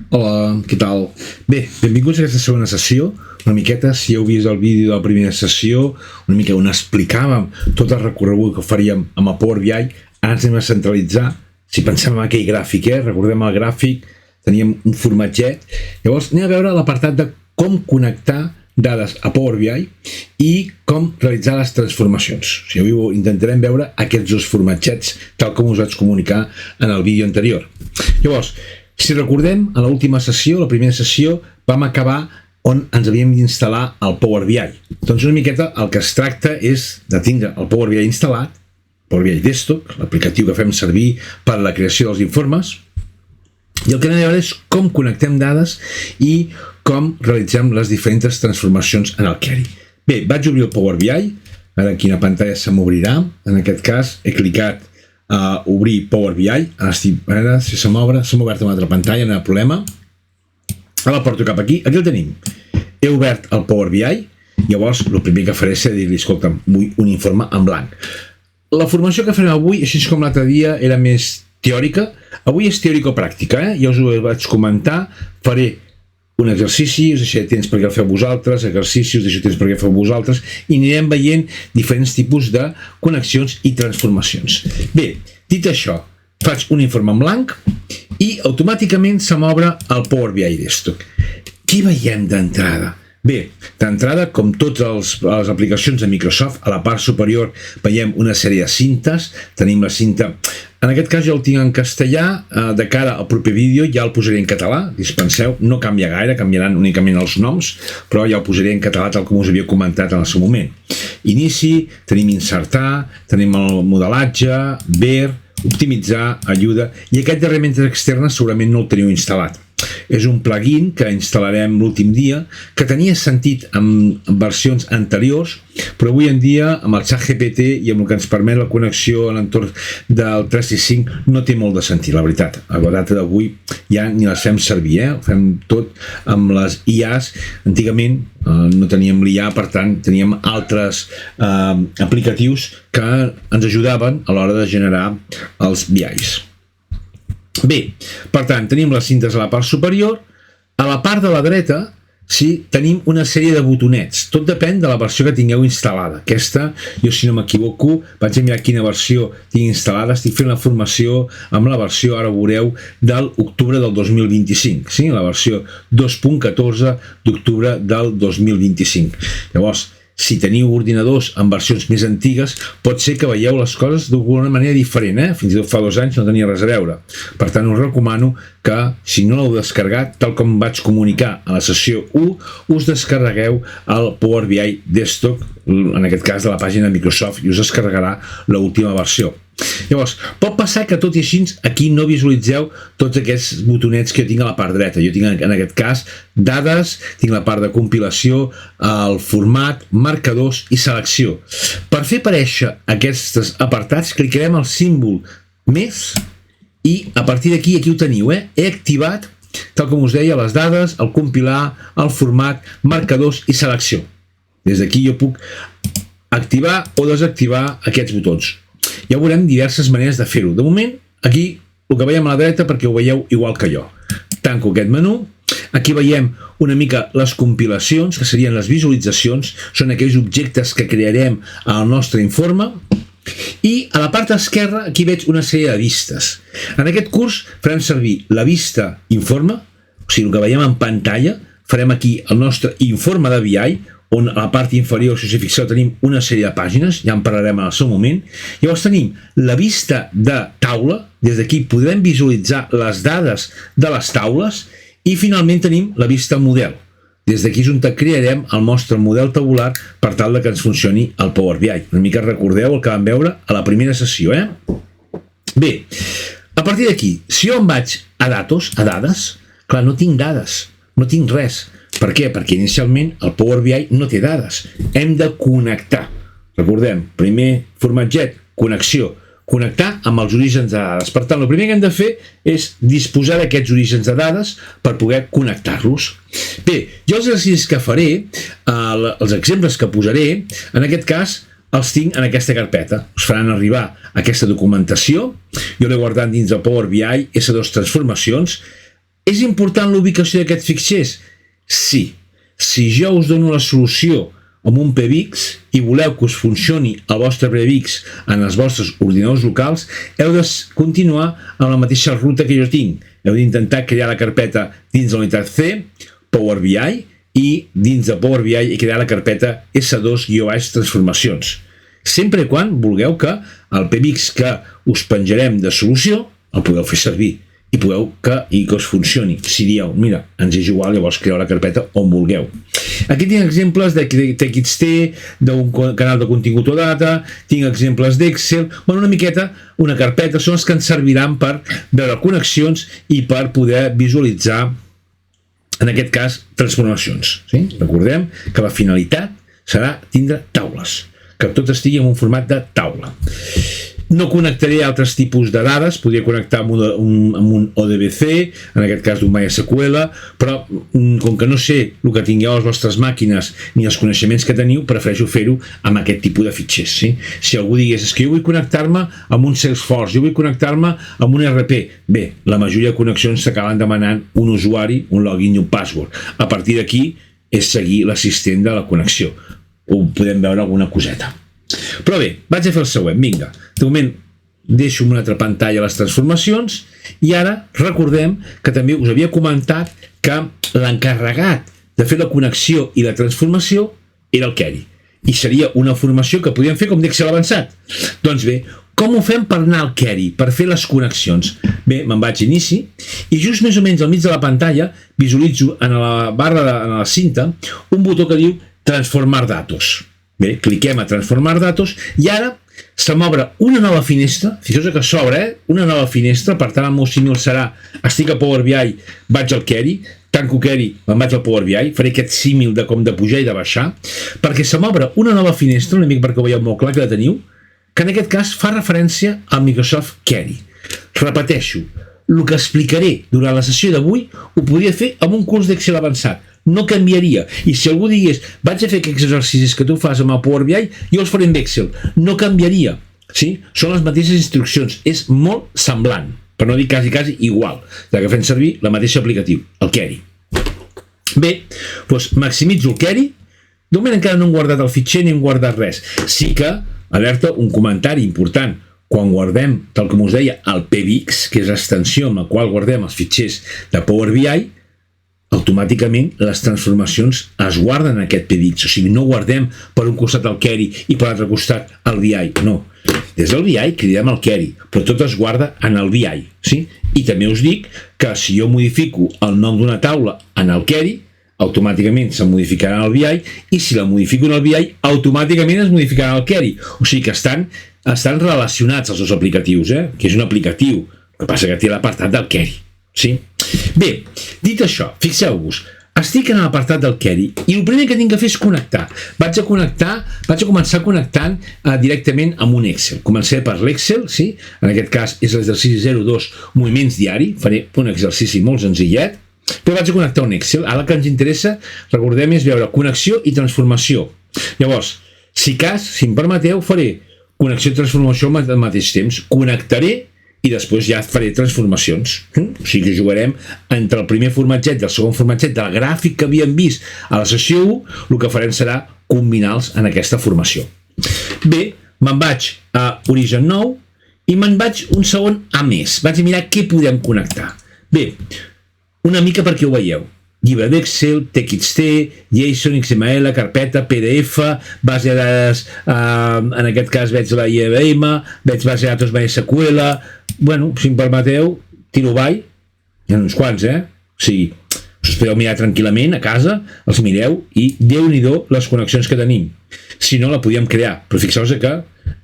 Hola, què tal? Bé, benvinguts a aquesta segona sessió. Una miqueta, si heu vist el vídeo de la primera sessió, una mica on explicàvem tot el recorregut que faríem amb el Power BI, ara ens anem a centralitzar. Si pensem en aquell gràfic, recordem el gràfic, teníem un formatget. Llavors anem a veure l'apartat de com connectar dades a Power BI i com realitzar les transformacions. O sigui, avui intentarem veure aquests dos formatgets, tal com us vaig comunicar en el vídeo anterior. Llavors, si recordem, a l'última sessió, la primera sessió, vam acabar on ens havíem d'instal·lar el Power BI. Doncs una miqueta el que es tracta és de tindre el Power BI instal·lat, Power BI Desktop, l'aplicatiu que fem servir per a la creació dels informes, i el que anem a veure és com connectem dades i com realitzem les diferents transformacions en el query. Bé, vaig obrir el Power BI, ara aquí una pantalla se m'obrirà, en aquest cas he clicat a obrir Power BI, ara si se m'obre, se m'ha obert una altra pantalla, no hi ha problema, ara el porto cap aquí, aquí el tenim, he obert el Power BI, llavors el primer que faré és dir-li, escolta, vull un informe en blanc. La formació que farem avui, així com l'altre dia, era més teòrica, avui és teòrico-pràctica, ja us ho vaig comentar, faré un exercici, us deixaré temps perquè el feu vosaltres, exercicis, us deixo temps perquè el feu vosaltres, i anirem veient diferents tipus de connexions i transformacions. Bé, dit això, faig un informe en blanc i automàticament se m'obre el Power BI Desktop. Què veiem d'entrada? Bé, d'entrada, com totes les aplicacions de Microsoft, a la part superior veiem una sèrie de cintes, tenim la cinta, en aquest cas jo el tinc en castellà, de cara al proper vídeo ja el posaré en català, dispenseu, no canvia gaire, canviaran únicament els noms, però ja el posaré en català tal com us havia comentat en el seu moment. Inici, tenim insertar, tenim el modelatge, ver, optimitzar, ajuda, i aquest d'herramientes externes segurament no el teniu instal·lat. És un plugin que instal·larem l'últim dia, que tenia sentit en versions anteriors, però avui en dia amb el ChatGPT i amb el que ens permet la connexió a l'entorn del 365 no té molt de sentit, la veritat. A la data d'avui ja ni les fem servir, ho fem tot amb les IAs. Antigament no teníem l'IA, per tant teníem altres aplicatius que ens ajudaven a l'hora de generar els BIs. Bé, per tant, tenim les cintes a la part superior, a la part de la dreta, sí, tenim una sèrie de botonets, tot depèn de la versió que tingueu instal·lada. Aquesta, jo si no m'equivoco, vaig a mirar quina versió tinc instal·lada, estic fent la formació amb la versió, ara ho veureu, de l'octubre del 2025, sí? La versió 2.14 d'octubre del 2025. Llavors, si teniu ordinadors en versions més antigues, pot ser que veieu les coses d'alguna manera diferent, fins i tot fa 2 anys no tenia res a veure. Per tant, us recomano que, si no l'heu descarregat, tal com vaig comunicar a la sessió 1, us descarregueu el Power BI Desktop, en aquest cas de la pàgina de Microsoft, i us descarregarà l'última versió. Llavors, pot passar que tot i així aquí no visualitzeu tots aquests botonets que jo tinc a la part dreta. Jo tinc en aquest cas dades, tinc la part de compilació, el format, marcadors i selecció. Per fer aparèixer aquests apartats clicarem el símbol més i a partir d'aquí, aquí ho teniu, he activat, tal com us deia, les dades, el compilar, el format, marcadors i selecció. Des d'aquí jo puc activar o desactivar aquests botons. Ja veurem diverses maneres de fer-ho. De moment, aquí el que veiem a la dreta perquè ho veieu igual que jo. Tanco aquest menú. Aquí veiem una mica les compilacions, que serien les visualitzacions, són aquells objectes que crearem al nostre informe. I a la part esquerra aquí veig una sèrie de vistes. En aquest curs farem servir la vista informe, o sigui, el que veiem en pantalla, farem aquí el nostre informe de BI, on a la part inferior, si us hi fixeu, tenim una sèrie de pàgines, ja en parlarem en el seu moment. Llavors tenim la vista de taula, des d'aquí podrem visualitzar les dades de les taules, i finalment tenim la vista model. Des d'aquí és on crearem el nostre model tabular per tal que ens funcioni el Power BI. Una mica recordeu el que vam veure a la primera sessió. Bé, a partir d'aquí, si jo em vaig a datos, a dades, clar, no tinc dades, no tinc res. Per què? Perquè inicialment el Power BI no té dades. Hem de connectar. Recordem, primer formatget, connexió. Connectar amb els orígens de dades. Per tant, el primer que hem de fer és disposar d'aquests orígens de dades per poder connectar-los. Bé, jo els exercicis que faré, els exemples que posaré, en aquest cas els tinc en aquesta carpeta. Us faran arribar aquesta documentació. Jo l'he guardat dins del Power BI, S2 Transformacions. És important la ubicació d'aquests fitxers? Sí. Si jo us dono la solució amb un PBX i voleu que us funcioni el vostre PBX en els vostres ordinadors locals, heu de continuar amb la mateixa ruta que jo tinc. Heu d'intentar crear la carpeta dins de la unitat C, Power BI, i dins de Power BI i crear la carpeta S2-transformacions. Sempre i quan vulgueu que el PBX que us penjarem de solució el podeu fer servir i que us funcioni. Si dieu, mira, ens és igual, llavors creeu la carpeta on vulgueu. Aquí tinc exemples de TXT, d'un canal de contingut o data, tinc exemples d'Excel, una miqueta, una carpeta, són els que ens serviran per veure connexions i per poder visualitzar, en aquest cas, transformacions. Sí? Recordem que la finalitat serà tindre taules, que tot estigui en un format de taula. No connectaré altres tipus de dades, podria connectar amb un ODBC, en aquest cas d'un MySQL, però com que no sé el que tingueu a les vostres màquines ni els coneixements que teniu, prefereixo fer-ho amb aquest tipus de fitxers. Sí? Si algú digués, és que jo vull connectar-me amb un Salesforce, jo vull connectar-me amb un RP, bé, la majoria de connexions s'acaben demanant un usuari, un login i un password. A partir d'aquí és seguir l'assistent de la connexió. Ho podem veure alguna coseta. Però bé, vaig a fer el següent, vinga. De moment deixo una altra pantalla les transformacions i ara recordem que també us havia comentat que l'encarregat de fer la connexió i la transformació era el Query i seria una formació que podíem fer com d'Excel avançat. Doncs bé, com ho fem per anar al Query, per fer les connexions? Bé, me'n vaig a inici i just més o menys al mig de la pantalla visualitzo en la barra, en la cinta, un botó que diu Transformar datos. Bé, cliquem a Transformar datos i ara se m'obre una nova finestra, fixeu-vos que s'obre, una nova finestra, per tant el meu símil serà, estic a Power BI, vaig al Query, tanco Query, me'n vaig al Power BI, faré aquest símil de com de pujar i de baixar, perquè se m'obre una nova finestra, una mica perquè ho veieu molt clar que la teniu, que en aquest cas fa referència al Microsoft Query. Repeteixo, el que explicaré durant la sessió d'avui ho podria fer amb un curs d'Excel avançat, no canviaria. I si algú digués, vaig a fer aquests exercicis que tu fas amb el Power BI, jo els faré amb Excel. No canviaria. Sí? Són les mateixes instruccions. És molt semblant, per no dir quasi igual, que fem servir la mateixa aplicatiu, el Query. Bé, doncs maximitzo el Query. De moment encara no hem guardat el fitxer ni hem guardat res. Sí que, alerta, un comentari important. Quan guardem, tal com us deia, el PBX, que és l'extensió amb la qual guardem els fitxers de Power BI, automàticament les transformacions es guarden en aquest PBX, o sigui, no guardem per un costat el Query i per l'altre costat el BI, no. Des del BI cridem el Query, però tot es guarda en el BI, sí? I també us dic que si jo modifico el nom d'una taula en el Query, automàticament se modificarà en el BI, i si la modifico en el BI, automàticament es modificarà en el Query. O sigui que estan relacionats els dos aplicatius, que és un aplicatiu, el que passa que té l'apartat del Query. Sí? Bé, dit això, fixeu-vos, estic en l'apartat del Query i el primer que tinc que fer és connectar. Vaig a començar connectant directament amb un Excel. Començaré per l'Excel, sí? En aquest cas és l'exercici 02, moviments diari, faré un exercici molt senzillet, però vaig a connectar un Excel. Ara el que ens interessa, recordem, és veure connexió i transformació. Llavors, si em permeteu, faré connexió i transformació al mateix temps. Connectaré i després ja faré transformacions. O sigui que jugarem entre el primer formatget i el segon formatget del gràfic que havíem vist a la sessió 1, el que farem serà combinar-los en aquesta formació. Bé, me'n vaig a Origen Nou i me'n vaig un segon a més. Vaig a mirar què podem connectar. Bé, una mica perquè ho veieu. Llibre d'Excel, TXT, JSON, XML, carpeta, PDF, base de dades, en aquest cas veig la IBM, veig base de datos MySQL. Bueno, si em permeteu, tiro avall, hi ha uns quants, O sigui, us podeu mirar tranquil·lament a casa, els mireu i déu-n'hi-do les connexions que tenim. Si no, la podíem crear, però fixeu-vos que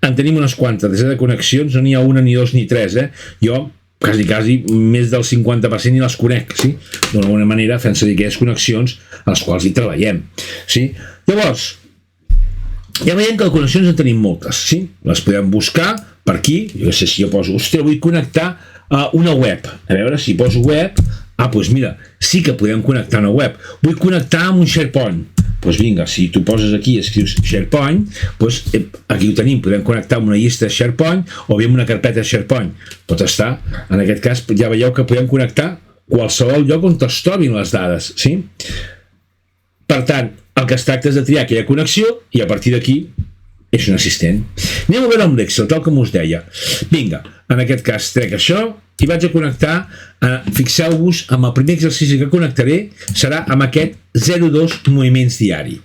en tenim unes quantes, de connexions, no n'hi ha una, ni dos, ni tres, Jo quasi més del 50% i les conec, sí? D'alguna manera fent servir aquelles connexions a les quals hi treballem, sí? Llavors, ja veiem que de connexions en tenim moltes, sí? Les podem buscar per aquí, jo sé si jo poso, ostres, vull connectar a una web, a veure si poso web, doncs mira, sí que podem connectar una web, vull connectar amb un SharePoint, doncs vinga, si tu poses aquí i escrius SharePoint, doncs aquí ho tenim, podem connectar amb una llista de SharePoint o bé amb una carpeta de SharePoint. Pot estar, en aquest cas ja veieu que podem connectar qualsevol lloc on es trobin les dades, sí? Per tant, el que es tracta és de triar aquella connexió i a partir d'aquí és un assistent. Anem a veure amb l'Excel, tal com us deia. Vinga, en aquest cas trec això i vaig a connectar, fixeu-vos, amb el primer exercici que connectaré serà amb aquest 0,2 moviments diari.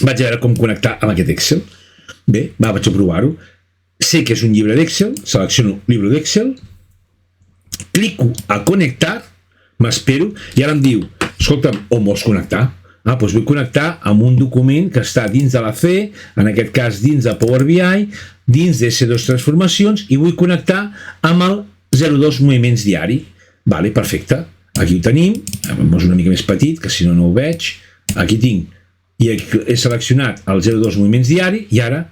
Vaig a veure com connectar amb aquest Excel. Bé, vaig a provar-ho. Sé que és un llibre d'Excel, selecciono llibre d'Excel, clico a connectar, m'espero, i ara em diu, escolta'm, on vols connectar? Doncs vull connectar amb un document que està dins de la C, en aquest cas dins de Power BI, dins d'S2 transformacions, i vull connectar amb el 0,2 moviments diari. Vale, perfecte. Aquí ho tenim, és una mica més petit, que si no no ho veig. Aquí tinc, i he seleccionat el 0,2 moviments diari, i ara,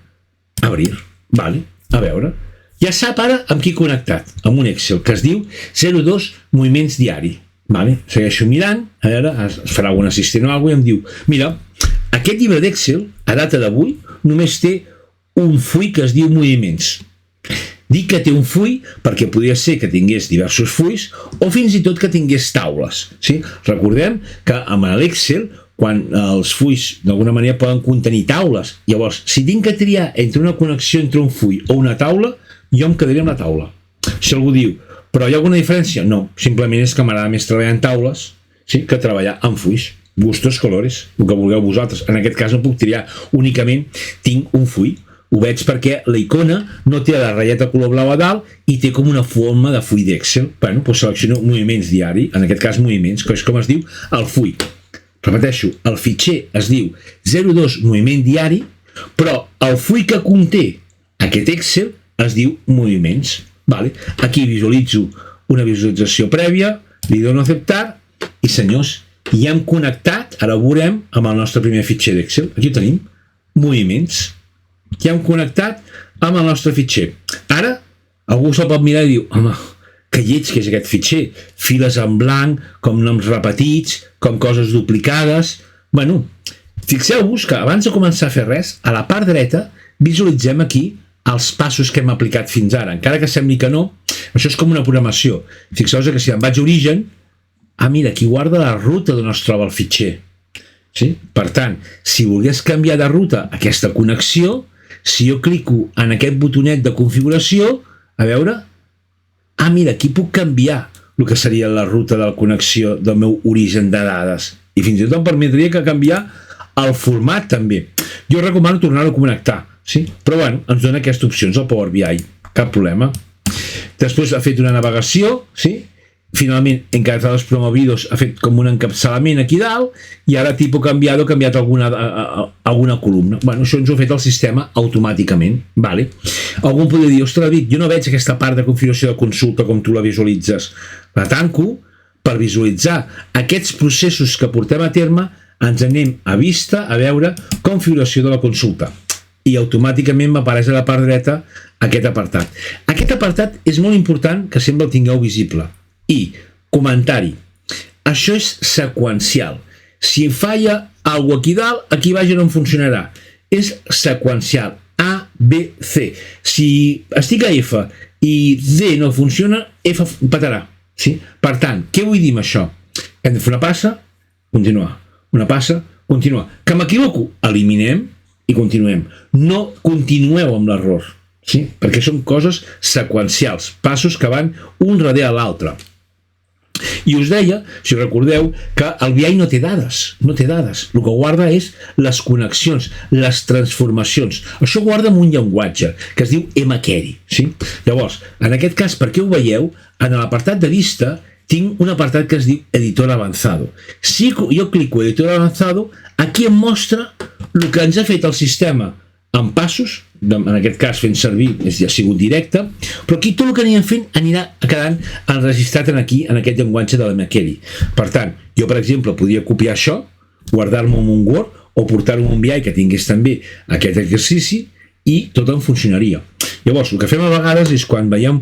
obrir. Vale, a veure. Ja sap ara amb qui he connectat, amb un Excel, que es diu 0,2 moviments diari. Vale, segueixo mirant, a veure, es farà algun assistent o alguna cosa i em diu, mira, aquest llibre d'Excel, a data d'avui, només té un full que es diu moviments. Dic que té un full perquè podria ser que tingués diversos fulls o fins i tot que tingués taules. Sí? Recordem que amb l'Excel, quan els fulls d'alguna manera poden contenir taules, llavors, si tinc que triar entre una connexió entre un full o una taula, jo em quedaré amb la taula. Si algú diu, però hi ha alguna diferència? No, simplement és que m'agrada més treballar en taules, sí, que treballar en fulls. Gustos, colores, el que vulgueu vosaltres. En aquest cas no puc triar, únicament tinc un full. Ho veig perquè la icona no té la ratlleta color blau a dalt i té com una forma de full d'Excel. Bueno, doncs selecciono moviments diari, en aquest cas moviments, que és com es diu el full. Repeteixo, el fitxer es diu 0,2 moviment diari, però el full que conté aquest Excel es diu moviments. Vale. Aquí visualitzo una visualització prèvia, li dono a acceptar i senyors, ja hem connectat, ara ho veurem, amb el nostre primer fitxer d'Excel. Aquí ho tenim, moviments. Ja hem connectat amb el nostre fitxer. Ara, algú se'l pot mirar i diu, home, que lleig que és aquest fitxer. Files en blanc, com noms repetits, com coses duplicades. Bueno, fixeu-vos que abans de començar a fer res, a la part dreta visualitzem aquí els passos que hem aplicat fins ara. Encara que sembli que no, això és com una programació. Fixeu-vos que si em vaig a origen, mira, aquí guarda la ruta d'on es troba el fitxer. Sí? Per tant, si volgués canviar de ruta aquesta connexió, si jo clico en aquest botonet de configuració, a veure, mira, aquí puc canviar el que seria la ruta de la connexió del meu origen de dades. I fins i tot em permetria que canviar el format també. Jo recomano tornar-ho a connectar. Sí? Però bueno, ens dona aquestes opcions al Power BI, cap problema. Després ha fet una navegació, sí? Finalment, encartados promovidos, ha fet com un encapçalament aquí dalt i ara tipus canviado, ha canviat alguna columna. Bueno, això ens ho ha fet el sistema automàticament. Vale. Algú podria dir, ostres, David, jo no veig aquesta part de configuració de consulta com tu la visualitzes. La tanco per visualitzar aquests processos que portem a terme, ens anem a vista a veure configuració de la consulta. I automàticament m'apareix a la part dreta aquest apartat. Aquest apartat és molt important que sempre el tingueu visible. I, comentari, això és seqüencial. Si falla alguna cosa aquí dalt, aquí baix no em funcionarà. És seqüencial. A, B, C. Si estic a F i D no funciona, F patarà. Sí? Per tant, què vull dir amb això? Hem de fer una passa, continuar. Una passa, continuar. Que m'equivoco? Eliminem i continuem. No continueu amb l'error, sí? Perquè són coses seqüencials, passos que van un darrere l'altre. I us deia, si recordeu, que el BI no té dades, no té dades. El que guarda és les connexions, les transformacions. Això guarda en un llenguatge que es diu mQuery, sí? Llavors, en aquest cas, perquè ho veieu, en l'apartat de vista tinc un apartat que es diu Editor Avanzado. Si jo clico Editor Avanzado, aquí em mostra el que ens ha fet el sistema en passos, en aquest cas fent servir, ja ha sigut directe, però aquí tot el que anirem fent anirà quedant enregistrat aquí, en aquest llenguatge de la mQuery. Per tant, jo per exemple podria copiar això, guardar-me en un Word o portar-ho en un BI que tingués també aquest exercici i tot em funcionaria. Llavors, el que fem a vegades és quan veiem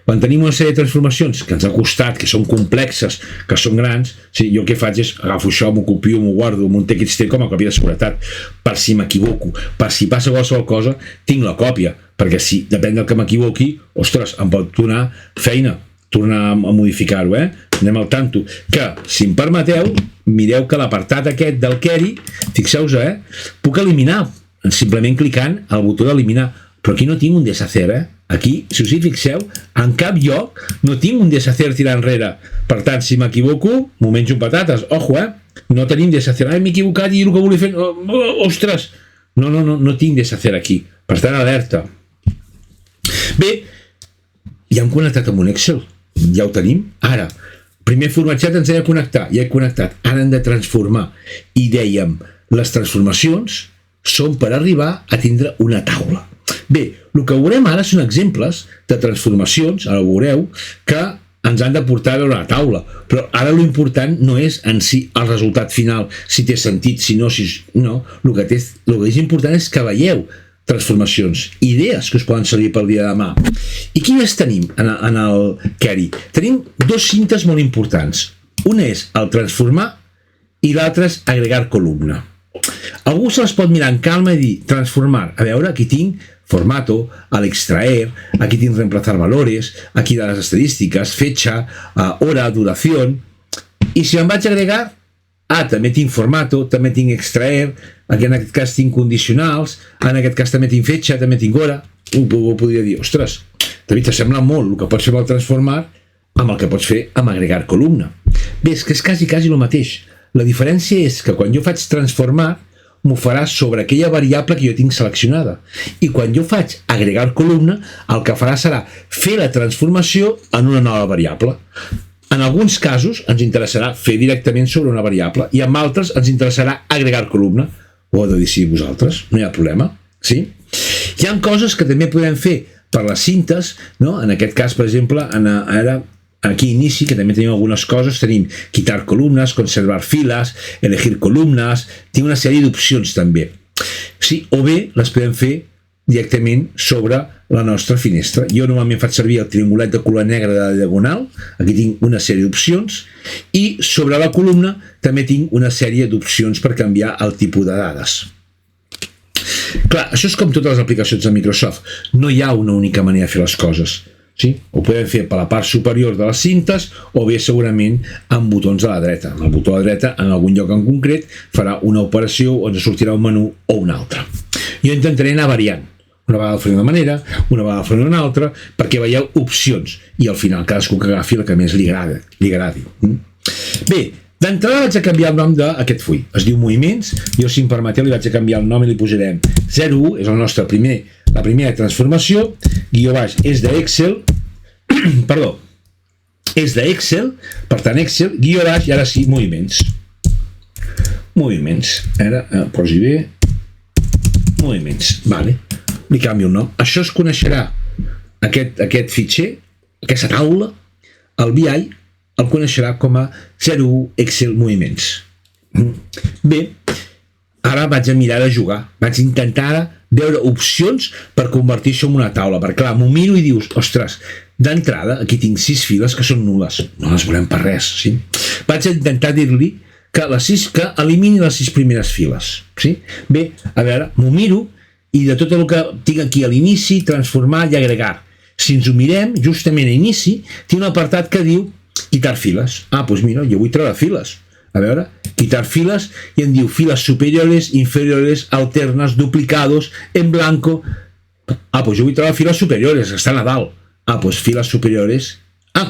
quan tenim una sèrie de transformacions que ens ha costat, que són complexes, que són grans, sí, jo el que faig és agafo això, m'ho copio, m'ho guardo, m'ho TXT com a còpia de seguretat, per si m'equivoco, per si passa qualsevol cosa, tinc la còpia, perquè si depèn del que m'equivoqui, ostres, em pot donar feina. tornar a modificar-ho, anem al tanto, que, si em permeteu, mireu que l'apartat aquest del query, fixeu-vos, puc eliminar, simplement clicant al botó d'eliminar, però aquí no tinc un deshacer, aquí, si us hi fixeu, en cap lloc no tinc un deshacer tirar enrere, per tant, si m'equivoco, m'ho menjo patates, ojo, no tenim deshacer, m'he equivocat i el que volia fer, ostres, no tinc deshacer aquí, per tant, alerta. Bé, ja hem connectat amb un Excel, ja ho tenim, ara, primer formatjat ens hem de connectar, ja he connectat, ara hem de transformar, i dèiem, les transformacions són per arribar a tindre una taula. Bé, el que veurem ara són exemples de transformacions, ara ho veureu, que ens han de portar a veure la taula, però ara l'important no és en si el resultat final, si té sentit, si no, el que és important és que veieu transformacions, idees que us poden servir pel dia de demà. I quines tenim en el query? Tenim dos cintes molt importants. Una és el transformar i l'altra és agregar columna. Algú se les pot mirar en calma i dir transformar. A veure, aquí tinc formato, al extraer, aquí tinc reemplazar valores, aquí de les estadístiques, fecha, hora, duración. I si em vaig agregar, també tinc formato, també tinc extraer, aquí en aquest cas tinc condicionals, en aquest cas també tinc fecha, també tinc hora. Podria dir, ostres, David, t'assembla molt el que pots fer amb el transformar amb el que pots fer amb agregar columna. Bé, és que és quasi el mateix. La diferència és que quan jo faig transformar, m'ho farà sobre aquella variable que jo tinc seleccionada. I quan jo faig agregar columna, el que farà serà fer la transformació en una nova variable. En alguns casos ens interessarà fer directament sobre una variable i en altres ens interessarà agregar columna. Ho heu de decidir vosaltres, no hi ha problema. Sí? Hi ha coses que també podem fer per les cintes, no? En aquest cas, per exemple, ara aquí inici, que també tenim algunes coses, tenim quitar columnes, conservar files, elegir columnes, tinc una sèrie d'opcions també. Sí, o bé les podem fer directament sobre la nostra finestra. Jo normalment faig servir el triangulet de color negre de la diagonal, aquí tinc una sèrie d'opcions, i sobre la columna també tinc una sèrie d'opcions per canviar el tipus de dades. Clar, això és com totes les aplicacions de Microsoft, no hi ha una única manera de fer les coses. Sí? Ho podem fer per la part superior de les cintes o bé segurament amb botons a la dreta. Amb el botó a la dreta, en algun lloc en concret, farà una operació o ens sortirà un menú o un altre. Jo intentaré anar variant. Una vegada ho faré d'una manera, una vegada ho faré d'una altra, perquè veieu opcions i al final cadascú que agafi el que més li agradi. Bé, d'entrada vaig a canviar el nom d'aquest full. Es diu moviments, jo si em permeteu li vaig a canviar el nom i li posarem 01, és el nostre la primera transformació, guió baix és d'Excel, perdó, és d'Excel, per tant Excel, guió baix, i ara sí, moviments. Moviments, ara posi bé, moviments, vale, li canvio el nom. Això es coneixerà, aquest fitxer, aquesta taula, el BI, el coneixerà com a 01 Excel moviments. Bé, ara vaig a mirar de jugar, vaig intentar veure opcions per convertir això en una taula, perquè clar, m'ho miro i dius, ostres, d'entrada aquí tinc 6 files que són nules, no les volem per res, sí? Vaig a intentar dir-li que elimini les 6 primeres files, sí? Bé, a veure, m'ho miro i de tot el que tinc aquí a l'inici, transformar i agregar. Si ens ho mirem, justament a inici, tinc un apartat que diu quitar files. Doncs mira, jo vull treure files. A veure, quitar files, i em diu files superiores, inferiores, alternas, duplicados, en blanco. Doncs jo vull treure files superiores, que estan a dalt. Doncs files superiores.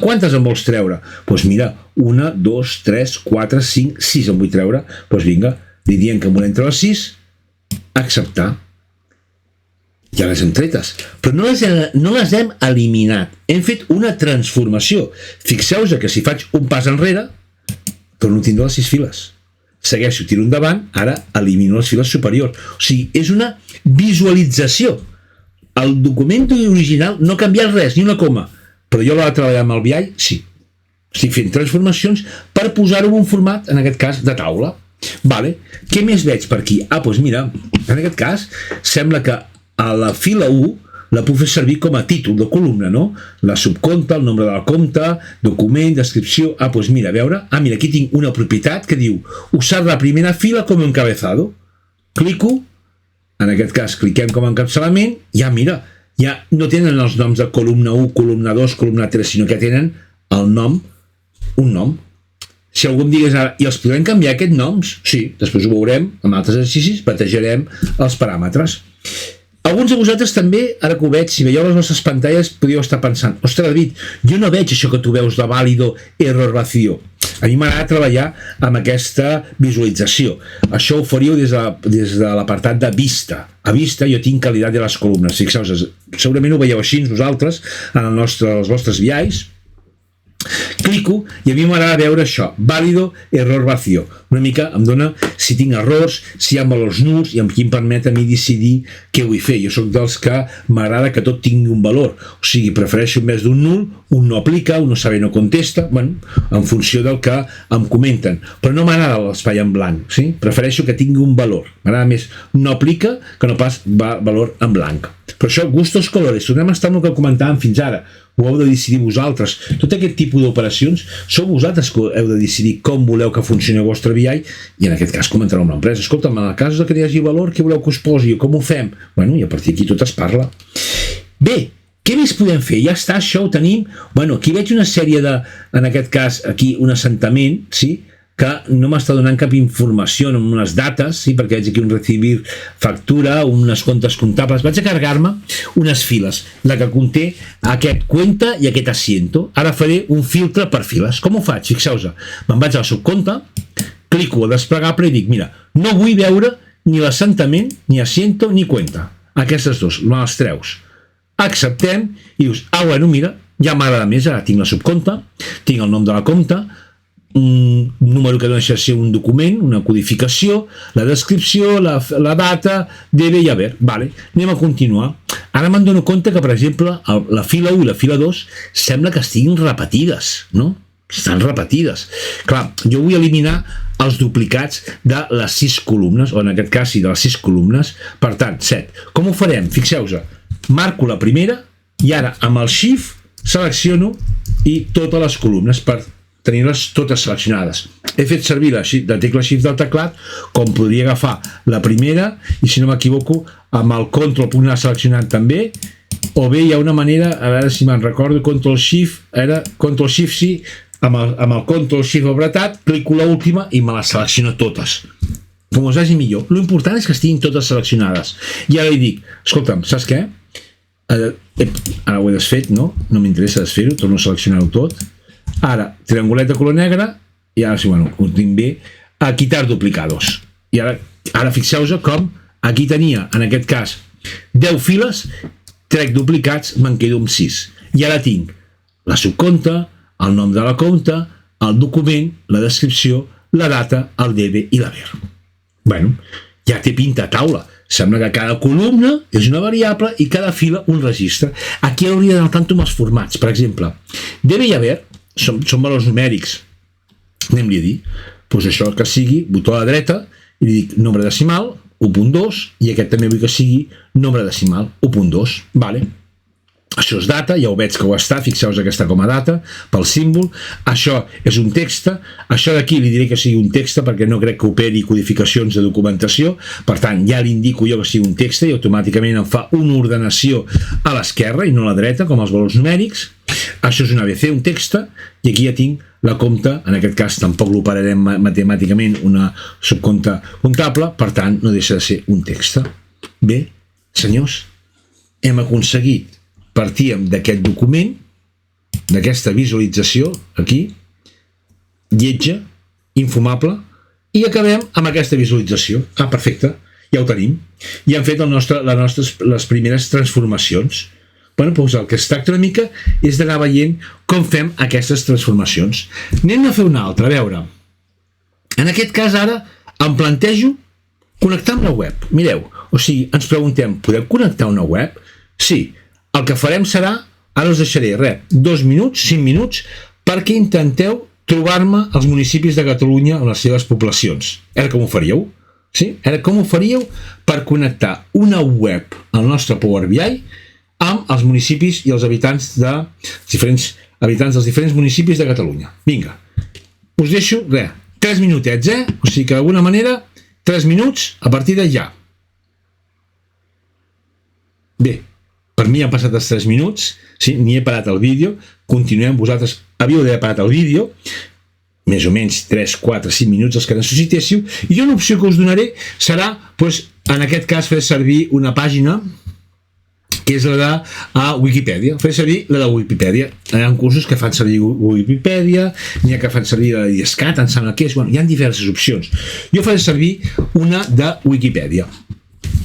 Quantes en vols treure? Doncs mira, 1, 2, 3, 4, 5, 6 en vull treure. Doncs vinga, li diem que en volem treure 6, acceptar. Ja les hem tretes, però no les hem eliminat. Hem fet una transformació. Fixeu-vos que si faig un pas enrere, torno a tindre les 6 files. Segueixo, tiro endavant, ara elimino les files superiors. O sigui, és una visualització. El document original no ha canviat res, ni una coma, però jo l'he de treballar amb el BI, sí. Estic fent transformacions per posar-ho en un format, en aquest cas, de taula. Vale. Què més veig per aquí? Doncs mira, en aquest cas, sembla que a la fila 1 la puc fer servir com a títol de columna, no? La subconta, el nombre de la compta, document, descripció. Doncs mira, a veure, mira, aquí tinc una propietat que diu usar la primera fila com a encabezado. Clico, en aquest cas cliquem com a encapçalament, ja mira, ja no tenen els noms de columna 1, columna 2, columna 3, sinó que tenen el nom, un nom. Si algú em digués ara, i els podem canviar aquests noms? Sí, després ho veurem amb altres exercicis, batejarem els paràmetres. Alguns de vosaltres també, ara que ho veig, si veieu les nostres pantalles, podríeu estar pensant, ostres, David, jo no veig això que tu veus de vàlido, error, vacío. A mi m'agrada treballar amb aquesta visualització. Això ho faríeu des de l'apartat de vista. A vista jo tinc qualitat de les columnes. Fixeu-vos, segurament ho veieu així vosaltres en els vostres viais. Clico i a mi m'agrada veure això, vàlido, error, vacío. Una mica em dona si tinc errors, si hi ha valors nuls i em permet a mi decidir què vull fer. Jo sóc dels que m'agrada que tot tingui un valor, o sigui, prefereixo en vez d'un nul, un no aplica, un no sabe no contesta, bueno, en funció del que em comenten. Però no m'agrada l'espai en blanc, sí? Prefereixo que tingui un valor. M'agrada més no aplica que no pas valor en blanc. Per això, gustos colores, tornem a estar amb el que comentàvem fins ara. Ho heu de decidir vosaltres. Tot aquest tipus d'operacions sou vosaltres que heu de decidir com voleu que funcioni el vostre BI i en aquest cas comentareu amb l'empresa. Escolta, en el cas que hi hagi valor, què voleu que us posi o com ho fem? Bueno, i a partir d'aquí tot es parla. Bé, què més podem fer? Ja està, això ho tenim. Bueno, aquí veig una sèrie de, en aquest cas, aquí un assentament, sí?, que no m'està donant cap informació en unes dates, sí? Perquè veig aquí un recibir factura, unes comptes comptables. Vaig a carregar-me unes files, la que conté aquest cuenta i aquest asiento. Ara faré un filtre per files. Com ho faig? Fixeu-vos, me'n vaig a la subconta, clico a desplegable i dic, mira, no vull veure ni l'assentament, ni asiento, ni cuenta. Aquestes dues, me les treus. Acceptem i dius, bueno, mira, ja m'agrada més, ara tinc la subconta, tinc el nom de la compta, un número que deixa de ser un document, una codificació, la descripció, la data, debe i haver. Vale, anem a continuar. Ara me'n dono compte que, per exemple, la fila 1 i la fila 2 sembla que estiguin repetides, no? Estan repetides. Clar, jo vull eliminar els duplicats de les 6 columnes, o en aquest cas sí, de les 6 columnes, per tant, 7. Com ho farem? Fixeu-vos, marco la primera i ara amb el Shift selecciono i totes les columnes per tenir-les totes seleccionades. He fet servir la tecla Shift del teclat, com podria agafar la primera, i si no m'equivoco, amb el Control puc anar seleccionant també, o bé hi ha una manera, a veure si me'n recordo, Control Shift, era Control Shift sí, amb el Control Shift apretat, clico l'última i me les selecciono totes. Com us hagi millor. L'important és que estiguin totes seleccionades. I ara li dic, escolta'm, saps què? Ara ho he desfet, no? No m'interessa desfer-ho, torno a seleccionar-ho tot. Ara, triangulet de color negre, i ara sí, bueno, ho tinc bé, a quitar duplicados. I ara fixeu-vos com aquí tenia, en aquest cas, 10 files, trec duplicats, me'n quedo amb 6. I ara tinc la subconta, el nom de la compta, el document, la descripció, la data, el debe i l'haver. Bueno, ja té pinta a taula. Sembla que cada columna és una variable i cada fila un registre. Aquí hauria d'anar tant amb els formats. Per exemple, debe i haver són valors numèrics. Anem-li a dir, doncs això que sigui botó a la dreta i li dic nombre decimal 1.2 i aquest també vull que sigui nombre decimal 1.2. Vale. Això és data, ja ho veig que ho està, fixeu-vos que està com a data, pel símbol. Això és un text, això d'aquí li diré que sigui un text perquè no crec que operi codificacions de documentació, per tant ja li indico jo que sigui un text i automàticament em fa una ordenació a l'esquerra i no a la dreta, com els valors numèrics. Això és un ABC, un text, i aquí ja tinc la compta, en aquest cas tampoc l'operarem matemàticament una subcompta comptable, per tant no deixa de ser un text. Bé, senyors, hem aconseguit partíem d'aquest document, d'aquesta visualització, aquí, lletja, infumable, i acabem amb aquesta visualització. Ah, perfecte, ja ho tenim. Ja hem fet les primeres transformacions. Bé, doncs el que es tracta una mica és d'anar veient com fem aquestes transformacions. Anem a fer una altra, a veure. En aquest cas, ara, em plantejo connectar amb la web. Mireu, o sigui, ens preguntem, podeu connectar una web? Sí. El que farem serà, ara us deixaré, 2 minuts, 5 minuts, perquè intenteu trobar-me als municipis de Catalunya amb les seves poblacions. Ara com ho faríeu? Sí? Ara com ho faríeu per connectar una web al nostre Power BI amb els municipis i els habitants dels diferents municipis de Catalunya. Vinga, us deixo, 3 minutets, O sigui que d'alguna manera, 3 minuts a partir de ja. Bé, per mi han passat els 3 minuts, sí, ni he parat el vídeo, continuem, vosaltres havíeu d'haver parat el vídeo, més o menys 3, 4, 5 minuts els que necessitéssiu, i jo l'opció que us donaré serà, doncs, en aquest cas, fer servir una pàgina que és la de Wikipedia. Fer servir la de Wikipedia. Hi ha cursos que fan servir Wikipedia, n'hi ha que fan servir la d'ISCAT, em sembla que és, bueno, hi ha diverses opcions. Jo faré servir una de Wikipedia,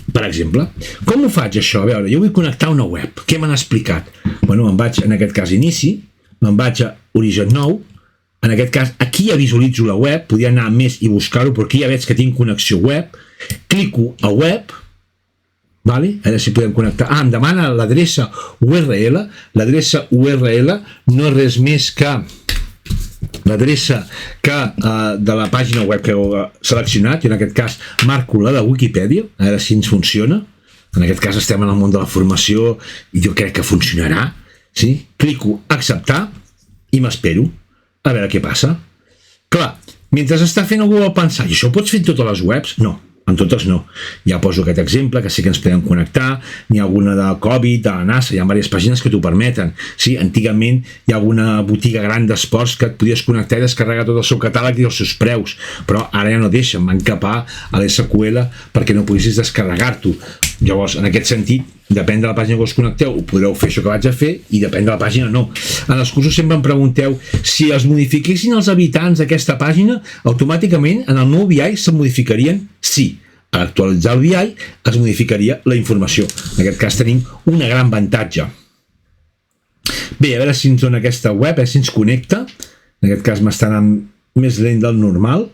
per exemple. Com ho faig això? A veure, jo vull connectar una web. Què m'han explicat? Bueno, me'n vaig, en aquest cas, inici, me'n vaig a origen nou, en aquest cas, aquí ja visualitzo la web, podria anar a més i buscar-ho, però aquí ja veig que tinc connexió web, clico a web, vale? Ara si podem connectar. Em demana l'adreça URL. L'adreça URL no és res més que l'adreça de la pàgina web que heu seleccionat, i en aquest cas marco la de Wikipedia, a veure si ens funciona. En aquest cas estem en el món de la formació i jo crec que funcionarà. Sí? Clico acceptar i m'espero a veure què passa. Clar, mentre està fent algú va pensar, i això ho pots fer en totes les webs? No. En totes no. Ja poso aquest exemple, que sí que ens podem connectar, n'hi ha alguna de Covid, de la NASA, hi ha diverses pàgines que t'ho permeten. Sí, antigament hi ha alguna botiga gran d'esports que et podies connectar i descarregar tot el seu catàleg i els seus preus, però ara ja no deixen, van capar a l'SQL perquè no poguessis descarregar-t'ho. Llavors, en aquest sentit, depèn de la pàgina que us connecteu, ho podreu fer això que vaig a fer, i depèn de la pàgina no. En els cursos sempre em pregunteu si els modifiquessin els habitants d'aquesta pàgina, automàticament en el nou BI se'n modificarien? Sí. A actualitzar el BI es modificaria la informació. En aquest cas tenim un gran avantatge. Bé, a veure si ens dona aquesta web, a veure si ens connecta. En aquest cas m'està anant més lent del normal.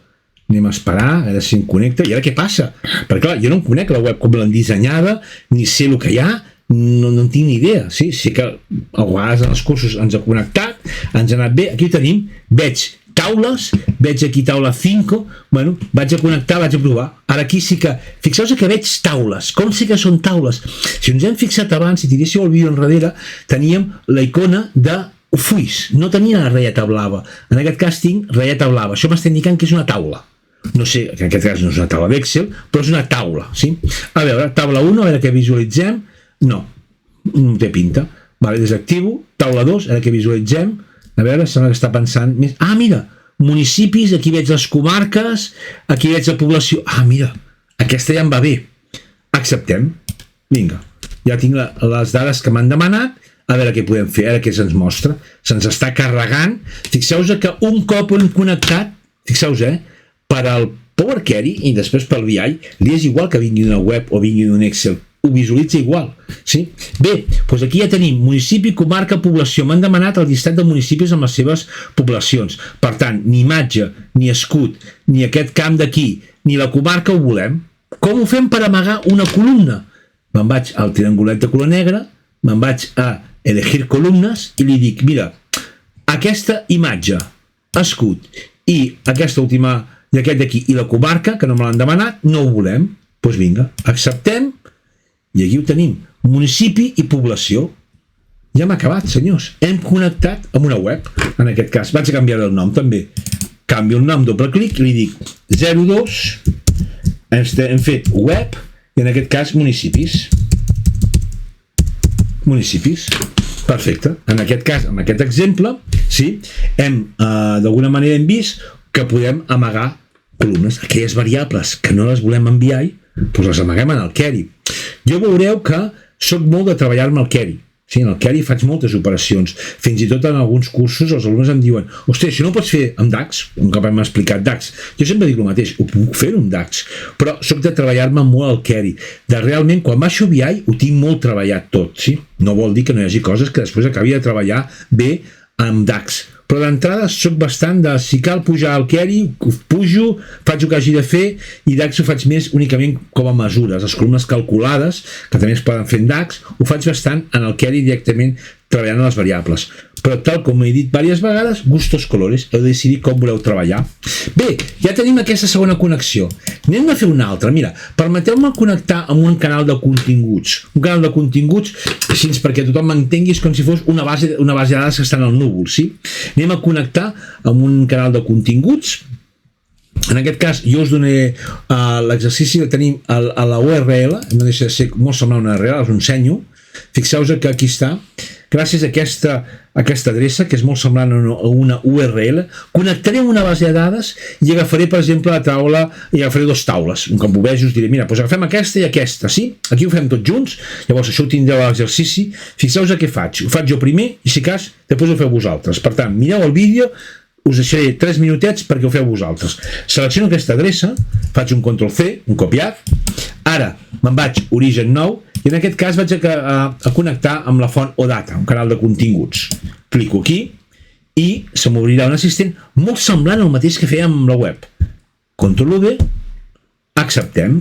Anem a esperar, a veure si em connecta. I ara què passa? Perquè clar, jo no em conec la web com l'han dissenyada, ni sé el que hi ha, no en tinc ni idea. Sí que a vegades en els cursos ens ha connectat, ens ha anat bé. Aquí tenim, veig taules, veig aquí taula 5, bueno, vaig a connectar, vaig a provar. Ara aquí sí que, fixeu-vos que veig taules, com sé que són taules? Si ens hem fixat abans, si tiréssiu el vídeo enrere, teníem la icona de fulls, no tenia la ratlleta blava. En aquest cas tinc ratlleta blava, això m'està indicant que és una taula. No sé, en aquest cas no és una taula d'Excel, però és una taula, sí? A veure, taula 1, a veure què visualitzem. No té pinta. Vale, desactivo. Taula 2, a veure què visualitzem. A veure, sembla que està pensant més. Ah, mira, municipis, aquí veig les comarques, aquí veig la població. Ah, mira, aquesta ja em va bé. Acceptem. Vinga, ja tinc les dades que m'han demanat. A veure què podem fer, a veure què se'ns mostra. Se'ns està carregant. Fixeu-vos que un cop hem connectat, fixeu-vos, per al Power Query i després pel BI, li és igual que vingui d'una web o vingui d'un Excel. Ho visualitza igual. Sí? Bé, doncs aquí ja tenim municipi, comarca, població. M'han demanat el llistat de municipis amb les seves poblacions. Per tant, ni imatge, ni escut, ni aquest camp d'aquí, ni la comarca ho volem. Com ho fem per amagar una columna? Me'n vaig al triangulet de color negre, me'n vaig a elegir columnes i li dic, mira, aquesta imatge, escut, i aquesta última i aquest d'aquí i la comarca, que no me l'han demanat, no ho volem. Doncs vinga, acceptem, i aquí ho tenim, municipi i població. Ja hem acabat, senyors. Hem connectat amb una web, en aquest cas. Vaig a canviar el nom, també. Canvio el nom, doble clic, i li dic 02, hem fet web, i en aquest cas municipis. Municipis. Perfecte. En aquest cas, en aquest exemple, sí, d'alguna manera hem vist que podem amagar columnes. Aquelles variables que no les volem enviar, doncs les amaguem en el query. Jo veureu que soc molt de treballar-me al query. Sí, en el query faig moltes operacions. Fins i tot en alguns cursos els alumnes em diuen, ostres, això no ho pots fer amb DAX? Un cop hem explicat DAX. Jo sempre dic el mateix, ho puc fer amb DAX, però soc de treballar-me molt al query. De realment, quan baixo BI, ho tinc molt treballat tot. Sí? No vol dir que no hi hagi coses que després acabi de treballar bé amb DAX. Però d'entrada soc bastant de, si cal pujar al query, pujo, faig el que hagi de fer, i DAX ho faig més únicament com a mesures. Les columnes calculades, que també es poden fer en DAX, ho faig bastant en el query directament treballant en les variables. Però tal com he dit diverses vegades, gustos colores, heu de decidir com voleu treballar. Bé, ja tenim aquesta segona connexió. Anem a fer una altra. Mira, permeteu-me connectar amb un canal de continguts. Un canal de continguts, així perquè tothom m'entengui, és com si fos una base de dades que estan al núvol, sí? Anem a connectar amb un canal de continguts. En aquest cas, jo us donaré l'exercici que tenim a la URL, no deixa de ser molt semblant a una URL, us ho ensenyo. Fixeu-vos que aquí està. gràcies a aquesta adreça, que és molt semblant a una URL, connectaré amb una base de dades i agafaré, per exemple, la taula, i agafaré dues taules. Un cop ho vegi us diré, mira, doncs agafem aquesta i aquesta, sí? Aquí ho fem tots junts, llavors això ho tindreu a l'exercici. Fixeu-vos què faig. Ho faig jo primer i, si cas, després ho feu vosaltres. Per tant, mireu el vídeo, us deixaré 3 minutets perquè ho feu vosaltres. Selecciono aquesta adreça, faig un Ctrl+C, un copiat, ara me'n vaig a origen nou, i en aquest cas vaig a connectar amb la font OData, un canal de continguts. Clico aquí i se m'obrirà un assistent molt semblant al mateix que fèiem amb la web. Ctrl+V, acceptem.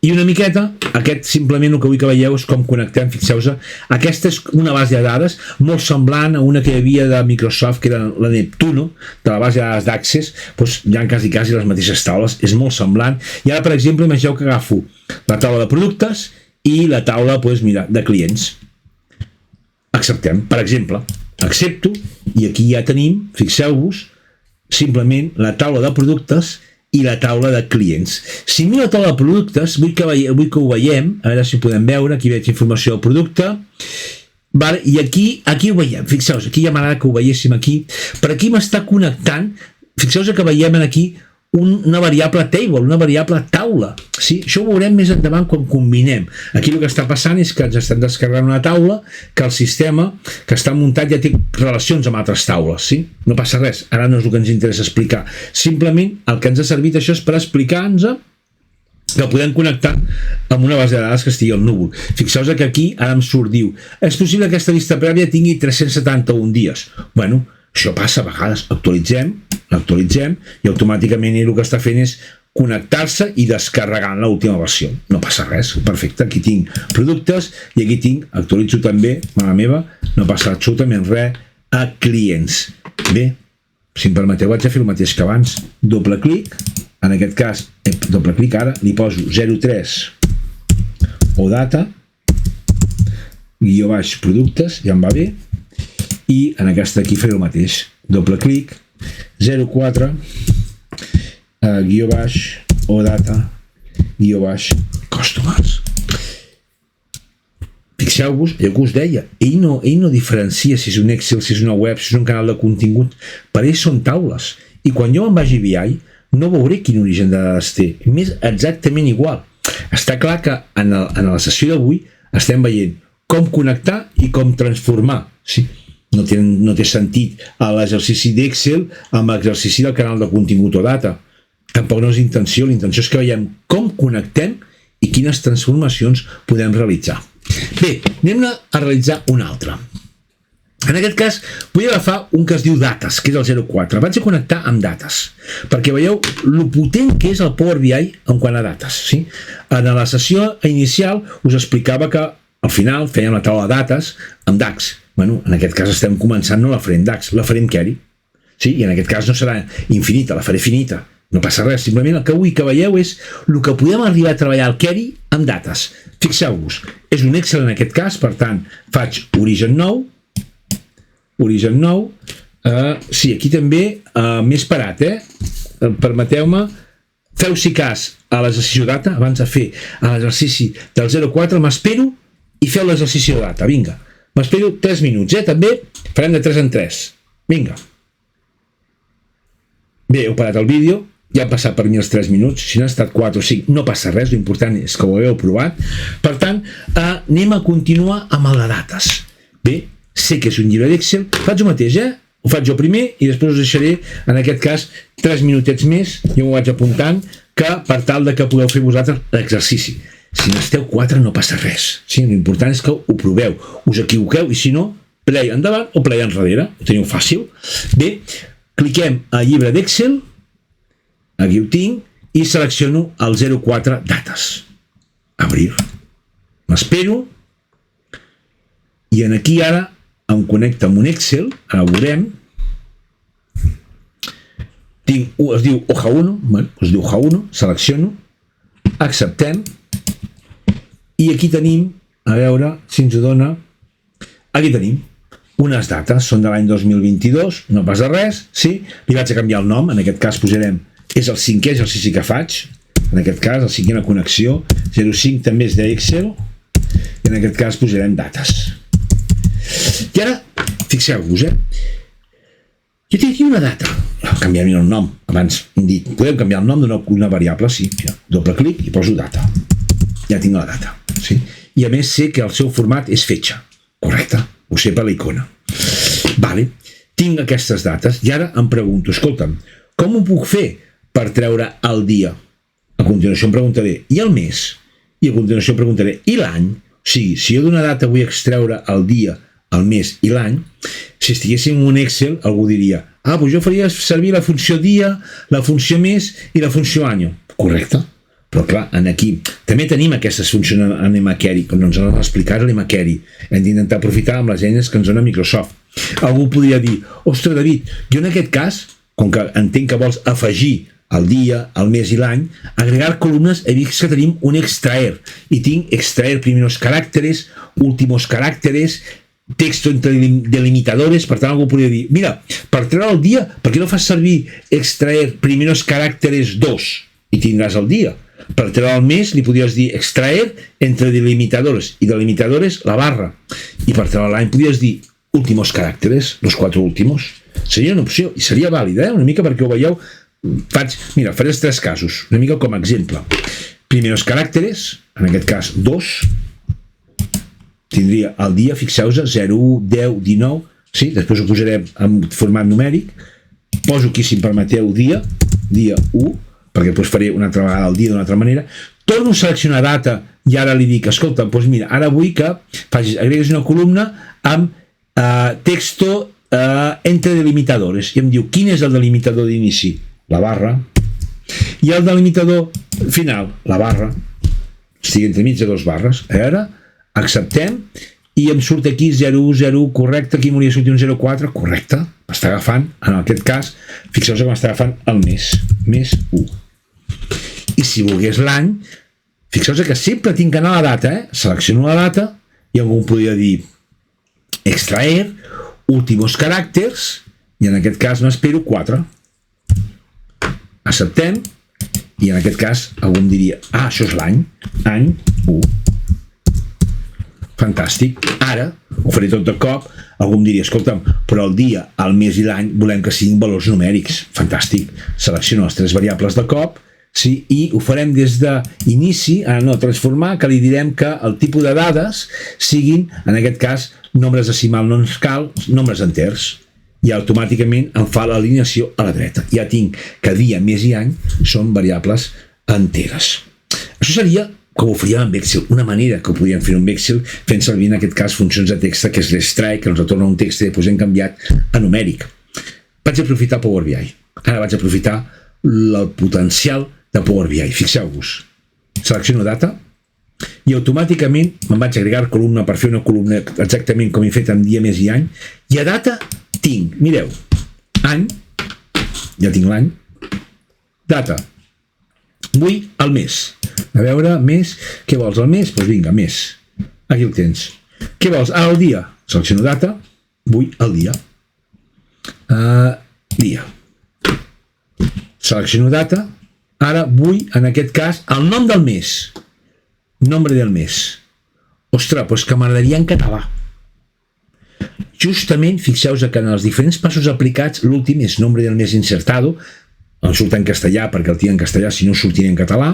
I una miqueta, aquest simplement el que vull que veieu és com connectem, fixeu-vos, aquesta és una base de dades molt semblant a una que hi havia de Microsoft, que era la Neptuno, de la base de dades d'Access, doncs hi ha quasi les mateixes taules, és molt semblant. I ara, per exemple, imagineu que agafo la taula de productes i la taula, doncs mira, de clients. Acceptem, per exemple, accepto, i aquí ja tenim, fixeu-vos, simplement la taula de productes i la taula de clients. Si miro la taula de productes, vull que ho veiem, a veure si ho podem veure, aquí veig informació del producte, i aquí ho veiem, fixeu-vos, aquí ja m'agrada que ho veiéssim aquí, per aquí m'està connectant, fixeu-vos que veiem aquí una variable table, una variable taula, sí? Això ho veurem més endavant quan combinem. Aquí el que està passant és que ens estan descarregant una taula que el sistema que està muntat ja té relacions amb altres taules, sí? No passa res, ara no és el que ens interessa explicar. Simplement el que ens ha servit això és per explicar-nos que podem connectar amb una base de dades que estigui al núvol. Fixeu-vos que aquí ara em surt, diu, és possible que aquesta llista prèvia tingui 371 dies. Bueno, això passa a vegades, l'actualitzem i automàticament el que està fent és connectar-se i descarregant l'última versió. No passa res, perfecte, aquí tinc productes i aquí tinc, actualitzo també, mare meva, no passa absolutament res, a clients. Bé, si em permeteu vaig a fer el mateix que abans, doble clic, en aquest cas, doble clic ara, li poso 03 OData, guió baix productes, ja em va bé, i en aquesta aquí faré el mateix, doble clic, 04 guió baix OData guió baix customers. Fixeu-vos, allò que us deia, ell no diferencia si és un Excel, si és una web, si és un canal de contingut, per ell són taules, i quan jo me'n vagi a BI no veuré quin origen de dades té, m'és exactament igual. Està clar que en la sessió d'avui estem veient com connectar i com transformar, sí? No té sentit l'exercici d'Excel amb l'exercici del canal de contingut o data. Tampoc no és intenció, l'intenció és que veiem com connectem i quines transformacions podem realitzar. Bé, anem a realitzar una altra. En aquest cas, vull agafar un que es diu dates, que és el 04. Vaig a connectar amb dates, perquè veieu lo potent que és el Power BI en quant a dates. Sí? En la sessió inicial us explicava que al final fèiem la taula de dates amb DAX. Bueno, en aquest cas estem començant, no la farem DAX, la farem query. Sí? I en aquest cas no serà infinita, la faré finita. No passa res, simplement el que vull que veieu és el que podem arribar a treballar al query amb dates. Fixeu-vos, és un Excel en aquest cas, per tant, faig origen nou, sí, aquí també m'he esperat, permeteu-me, feu si cas a l'exercici de data, abans de fer l'exercici del 04, m'espero i feu l'exercici de data, vinga. M'espero 3 minuts, també farem de 3 en 3. Vinga. Bé, heu parat el vídeo, ja han passat per mi els 3 minuts, si n'han estat 4 o 5, no passa res, l'important és que ho hagueu provat. Per tant, anem a continuar amb el de dates. Bé, sé que és un llibre d'Excel, faig el mateix, ho faig jo primer i després us deixaré, en aquest cas, 3 minutets més, jo m'ho vaig apuntant, que per tal de que pugueu fer vosaltres l'exercici. Si n'esteu 4 no passa res, sí? L'important és que ho proveu, us equivoqueu i si no, play endavant o play enrere, ho teniu fàcil. Bé, cliquem a llibre d'Excel, aquí ho tinc, i selecciono el 04 dates. Obrir. M'espero, i aquí ara em connecta amb un Excel, ara ho veurem, es diu hoja 1, selecciono, acceptem, i aquí tenim, a veure si ens ho dona, aquí tenim unes dates, són de l'any 2022, no passa res, sí? Li vaig a canviar el nom, en aquest cas posarem, és el 5è exercici que faig, en aquest cas, el 5è connexió, 05 també és d'Excel, i en aquest cas posarem dates. I ara, fixeu-vos, jo tinc aquí una data. Canviar-hi el nom. Abans hem dit, podem canviar el nom d'una variable, sí. Doble clic i poso data. Ja tinc la data. Sí? I a més sé que el seu format és fetge. Correcte. Ho sé per la icona. Vale. Tinc aquestes dates i ara em pregunto, escolta'm, com ho puc fer per treure el dia? A continuació em preguntaré, i el mes? I a continuació em preguntaré, i l'any? O sigui, si jo d'una data vull extreure el dia, el mes i l'any, si estiguéssim en un Excel, algú diria, doncs jo faria servir la funció dia, la funció mes i la funció any. Correcte. Però clar, aquí també tenim aquestes funcions en MQuery, com ens han explicat a l'MQuery. Hem d'intentar aprofitar amb les eines que ens dona Microsoft. Algú podria dir, ostres, David, jo en aquest cas, com que entenc que vols afegir el dia, el mes i l'any, agregar columnes, he vist que tenim un extraer, i tinc extraer primeros caràcteres, últimos caràcteres, texto entre delimitadores. Per tant, algú podria dir, mira, per treure el dia, per què no fas servir extraer primeros caràcteres 2 i tindràs el dia? Per treure el mes li podries dir extraer entre delimitadores i delimitadores la barra, i per treure l'any podries dir últimos caràcteres, los 4 últimos. Seria una opció i seria vàlida, una mica perquè ho veieu. Mira, faré els 3 casos, una mica com a exemple. Primeros caràcteres, en aquest cas 2, tindria el dia, fixeu-vos, 0, 1, 10, 19, sí? Després ho posarem en format numèric, poso aquí, si em permeteu, dia 1, perquè després faré una altra vegada el dia d'una altra manera, torno a seleccionar data i ara li dic, escolta, doncs mira, ara vull que agreguis una columna amb texto entre delimitadores, i em diu, quin és el delimitador d'inici? La barra. I el delimitador final? La barra. Estigui entre mig de 2 barres. Ara, acceptem, i em surt aquí 0,1, correcte, aquí m'hauria sortit un 0,4, correcte, m'està agafant, en aquest cas, fixeu-vos que m'està agafant el mes 1. I si volgués l'any, fixeu-vos que sempre tinc que anar a la data, selecciono la data, i algú podria dir extraer, últimos caràcters, i en aquest cas m'espero 4. Acceptem, i en aquest cas algú em diria, això és l'any, any 1. Fantàstic. Ara ho faré tot de cop. Algú em diria, escolta'm, però el dia, el mes i l'any volem que siguin valors numèrics. Fantàstic. Selecciono les 3 variables de cop, sí, i ho farem des d'inici, transformar, que li direm que el tipus de dades siguin, en aquest cas, nombres decimal no ens cal, nombres enters. I automàticament em fa l'alineació a la dreta. Ja tinc que dia, mes i any són variables enteres. Això seria com ho faríem amb Excel, una manera que ho podríem fer amb Excel fent servir en aquest cas funcions de text que és l'extract, que ens retorna un text i després hem canviat a numèric. Vaig aprofitar Power BI. Ara vaig aprofitar el potencial de Power BI. Fixeu-vos, selecciono data i automàticament me'n vaig agregar columna per fer una columna exactament com he fet amb dia, mes i any, i a data tinc, mireu, any, ja tinc l'any, data, vull el mes. A veure, mes, què vols, el mes? Doncs vinga, mes. Aquí el tens. Què vols? Ara el dia. Selecciono data, vull el dia. Dia. Selecciono data, ara vull, en aquest cas, el nom del mes. Nombre del mes. Ostres, doncs que m'agradaria en català. Justament, fixeu-vos que en els diferents passos aplicats, l'últim és nombre del mes insertado, em surt en castellà perquè el tinc en castellà, si no sortiré en català,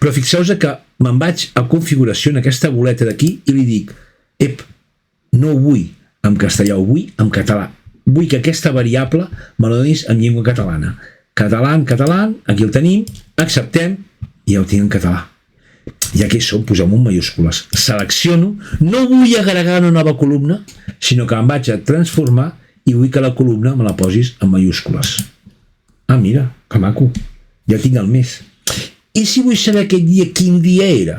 però fixeu-vos que me'n vaig a configuració en aquesta boleta d'aquí i li dic, no ho vull en castellà, ho vull en català. Vull que aquesta variable me la donis en llengua catalana. Català en català, aquí el tenim, acceptem i ja ho tinc en català. I aquí som, posem-ho en mayúscules. Selecciono, no vull agregar una nova columna, sinó que em vaig a transformar i vull que la columna me la posis en mayúscules. Mira, que maco, ja tinc el mes. I si vull saber aquest dia quin dia era?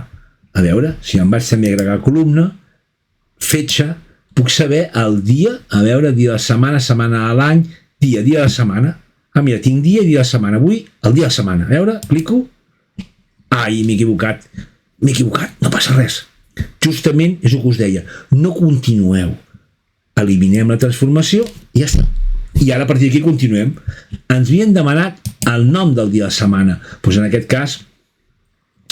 A veure, si em vaig també agregar columna, fetge, puc saber el dia, a veure, dia de la setmana, setmana a l'any, dia de la setmana. Mira, tinc dia i dia de la setmana. Vull el dia de la setmana. A veure, clico. Ai, m'he equivocat, no passa res. Justament és el que us deia, no continueu. Eliminem la transformació i ja està. I ara a partir d'aquí continuem. Ens havien demanat el nom del dia de la setmana. Doncs en aquest cas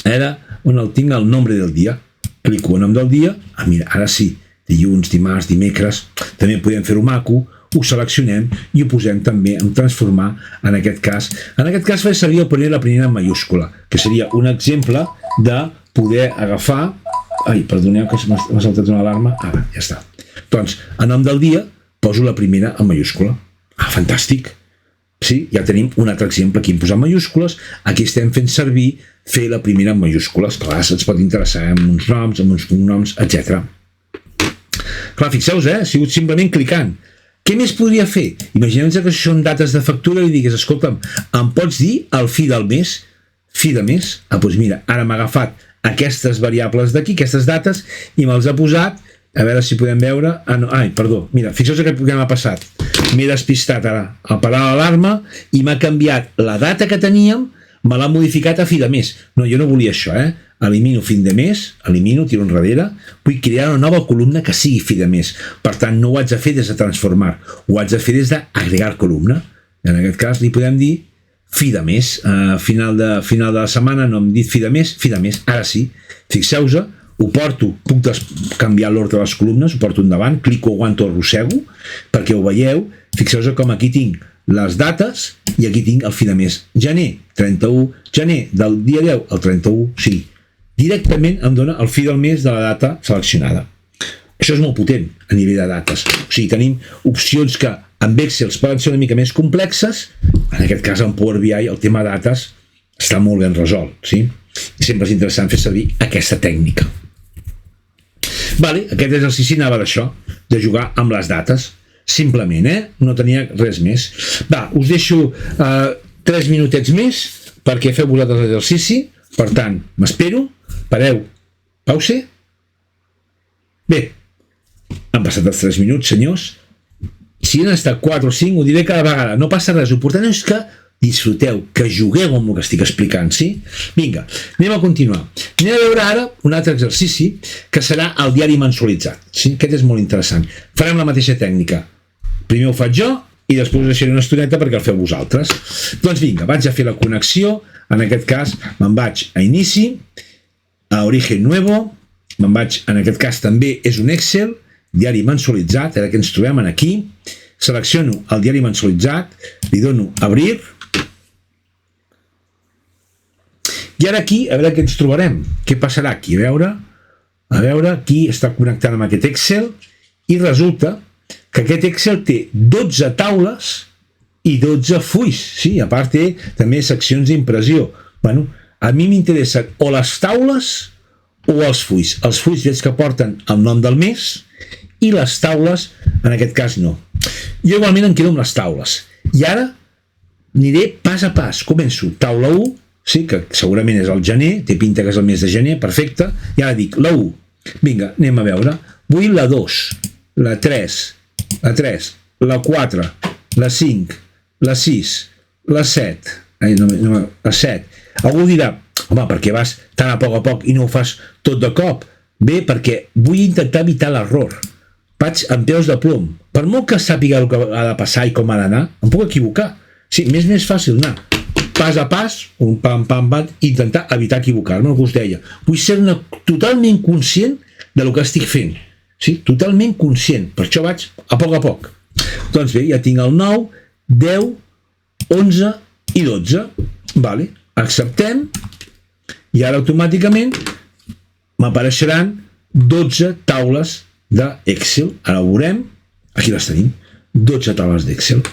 era on el tinc el nombre del dia. Clico el nom del dia. Mira, ara sí, dilluns, dimarts, dimecres, també podem fer-ho maco, ho seleccionem i ho posem també en transformar, en aquest cas faig servir el poner la primera en mayúscula, que seria un exemple de poder agafar, perdoneu que m'ha saltat una alarma, ara, ja està. Doncs, a nom del dia, poso la primera en mayúscula. Fantàstic! Sí, ja tenim un altre exemple aquí en posar mayúscules, aquí estem fent servir fer la primera en mayúscules, clar, ens pot interessar en uns noms, en uns cognoms, etc. Clar, fixeu-vos, ha sigut simplement clicant. Què més podria fer? Imaginem-nos que són dates de factura i digues, escolta'm, em pots dir el fi del mes? Fi de mes? Doncs mira, ara m'ha agafat aquestes variables d'aquí, aquestes dates, i me'ls ha posat, a veure si podem veure, perdó, mira, fixeu-vos què m'ha passat. M'he despistat ara al parar l'alarma i m'ha canviat la data que teníem, me l'ha modificat a fi de mes. No, jo no volia això, elimino fin de mes, elimino, tiro enrere, vull crear una nova columna que sigui fi de mes. Per tant, no ho haig de fer des de transformar, ho haig de fer des d'agregar columna. En aquest cas li podem dir fi de mes. Final de la setmana no hem dit fi de mes, ara sí. Fixeu-vos, ho porto, puc canviar l'ordre de les columnes, ho porto endavant, clico, aguanto, arrossego, perquè ho veieu. Fixeu-vos com aquí tinc les dates i aquí tinc el fi de mes. Gener, 31, gener del dia 10 al 31, sí. Directament em dona el fi del mes de la data seleccionada. Això és molt potent a nivell de dates. O sigui, tenim opcions que amb Excel poden ser una mica més complexes, en aquest cas en Power BI el tema dates està molt ben resolt, sí? I sempre és interessant fer servir aquesta tècnica. Vale, aquest exercici anava d'això, de jugar amb les dates, simplement, no tenia res més. Va, us deixo 3 minutets més perquè feu vosaltres l'exercici, per tant, m'espero, pareu, pause. Bé, han passat els 3 minuts, senyors. Si han estat 4 o 5, ho diré cada vegada, no passa res, l'important és que disfruteu, que jugueu amb el que estic explicant, sí? Vinga, anem a continuar. Anem a veure ara un altre exercici que serà el diari mensualitzat, sí? Aquest és molt interessant. Farem la mateixa tècnica. Primer ho faig jo i després us deixaré una estoneta perquè el feu vosaltres. Doncs vinga, vaig a fer la connexió, en aquest cas me'n vaig a inici, a origen nuevo, me'n vaig, en aquest cas també és un Excel, diari mensualitzat, ara que ens trobem aquí, selecciono el diari mensualitzat, li dono obrir, i ara aquí, a veure què ens trobarem, què passarà aquí, a veure, aquí està connectant amb aquest Excel, i resulta que aquest Excel té 12 taules i 12 fulls, sí, a part té també seccions d'impressió. Bueno, a mi m'interessen o les taules o els fulls. Els fulls veig que porten el nom del mes i les taules, en aquest cas, no. Jo igualment em quedo amb les taules. I ara aniré pas a pas. Començo taula 1, sí, que segurament és el gener, té pinta que és el mes de gener, perfecte, i ara dic la 1. Vinga, anem a veure. Vull la 2, la 3, la 4, la 5, la 6, la 7, la 7. Algú dirà, home, per què vas tan a poc i no ho fas tot de cop? Bé, perquè vull intentar evitar l'error. Vaig amb peus de plom. Per molt que sàpiga el que ha de passar i com ha d'anar, em puc equivocar. Sí, m'és més fàcil anar pas a pas, un pam, intentar evitar equivocar-me, el que us deia. Vull ser totalment conscient del que estic fent. Sí, totalment conscient. Per això vaig a poc. Doncs bé, ja tinc el 9, 10, 11 i 12. Vale, acceptem, i ara automàticament m'apareixeran 12 taules d'Excel. Ara ho veurem, aquí les tenim, 12 taules d'Excel.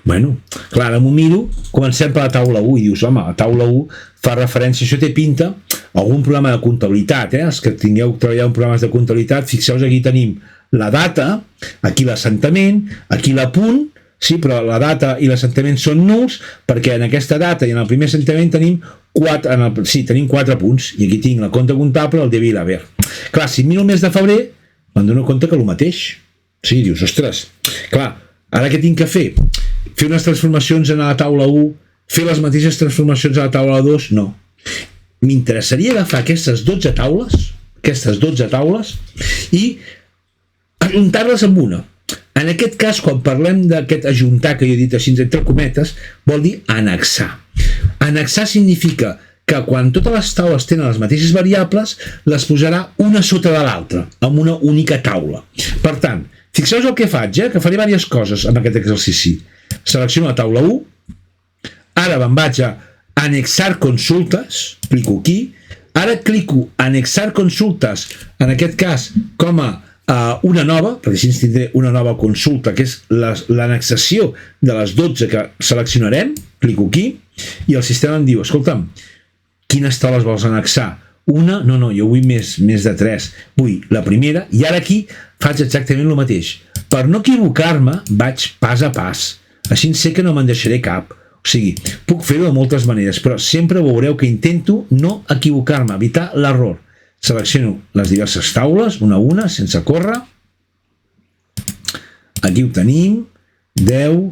Bueno, clar, ara m'ho miro, comencem per la taula 1 i dius, home, la taula 1 fa referència, això té pinta a algun programa de comptabilitat, els que tingueu treballat en programes de comptabilitat, fixeu-vos, aquí tenim la data, aquí l'assentament, aquí l'apunt, sí, però la data i l'assentament són nuls, perquè en aquesta data i en el primer assentament tenim 4 punts, i aquí tinc la compta comptable, el debit i l'haver. Clar, si miro el mes de febrer, me'n dono compte que el mateix. Sí, dius, ostres, clar, ara què tinc que fer? Fer unes transformacions en la taula 1, fer les mateixes transformacions a la taula 2? No. M'interessaria agafar aquestes 12 taules, i ajuntar-les amb una. En aquest cas, quan parlem d'aquest ajuntar, que jo he dit així entre cometes, vol dir annexar. Annexar significa que quan totes les taules tenen les mateixes variables, les posarà una sota de l'altra, amb una única taula. Per tant, fixeu-vos el que faig, que faré diverses coses amb aquest exercici. Selecciono la taula 1, ara me'n vaig a anexar consultes, clico aquí, ara clico anexar consultes, en aquest cas com a una nova, perquè així tindré una nova consulta, que és l'annexació de les 12 que seleccionarem, clico aquí, i el sistema em diu, escolta'm, quines taules vols annexar? Una? No, jo vull més de 3. Vull la primera, i ara aquí faig exactament el mateix. Per no equivocar-me, vaig pas a pas. Així sé que no me'n deixaré cap. O sigui, puc fer-ho de moltes maneres, però sempre veureu que intento no equivocar-me, evitar l'error. Selecciono les diverses taules, una a una, sense córrer. Aquí ho tenim. 10,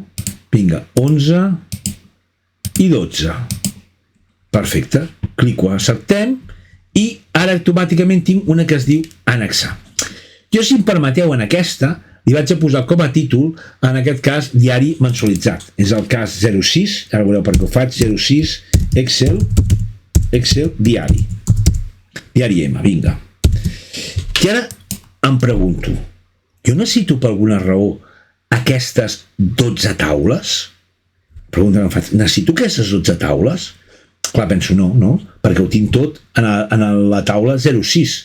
vinga, 11 i 12. Perfecte. Clico a acceptem i ara automàticament tinc una que es diu annexar. Jo, si em permeteu, en aquesta li vaig a posar com a títol, en aquest cas, diari mensualitzat. És el cas 06, ara veureu per què ho faig, 06, Excel, diari. Diari M, vinga. I ara em pregunto, jo necessito per alguna raó aquestes 12 taules? Pregunta que em faig, necessito aquestes 12 taules? Clar, penso no, perquè ho tinc tot en la taula 06.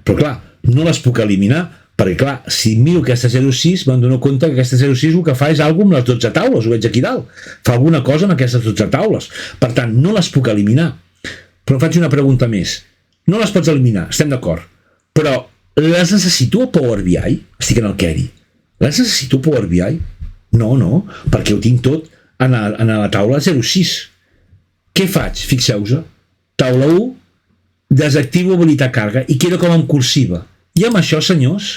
Però clar, no les puc eliminar, perquè clar, si miro aquesta 06, me'n dono compte que aquesta 06 el que fa és alguna amb les 12 taules, ho veig aquí dalt. Fa alguna cosa amb aquestes 12 taules. Per tant, no les puc eliminar. Però em faig una pregunta més. No les pots eliminar, estem d'acord, però les necessito a Power BI? Estic en el query. Les necessito a Power BI? No, perquè ho tinc tot en la taula 06. Què faig? Fixeu-vos, taula 1, desactivo habilitar càrrega i queda com en cursiva. I amb això, senyors,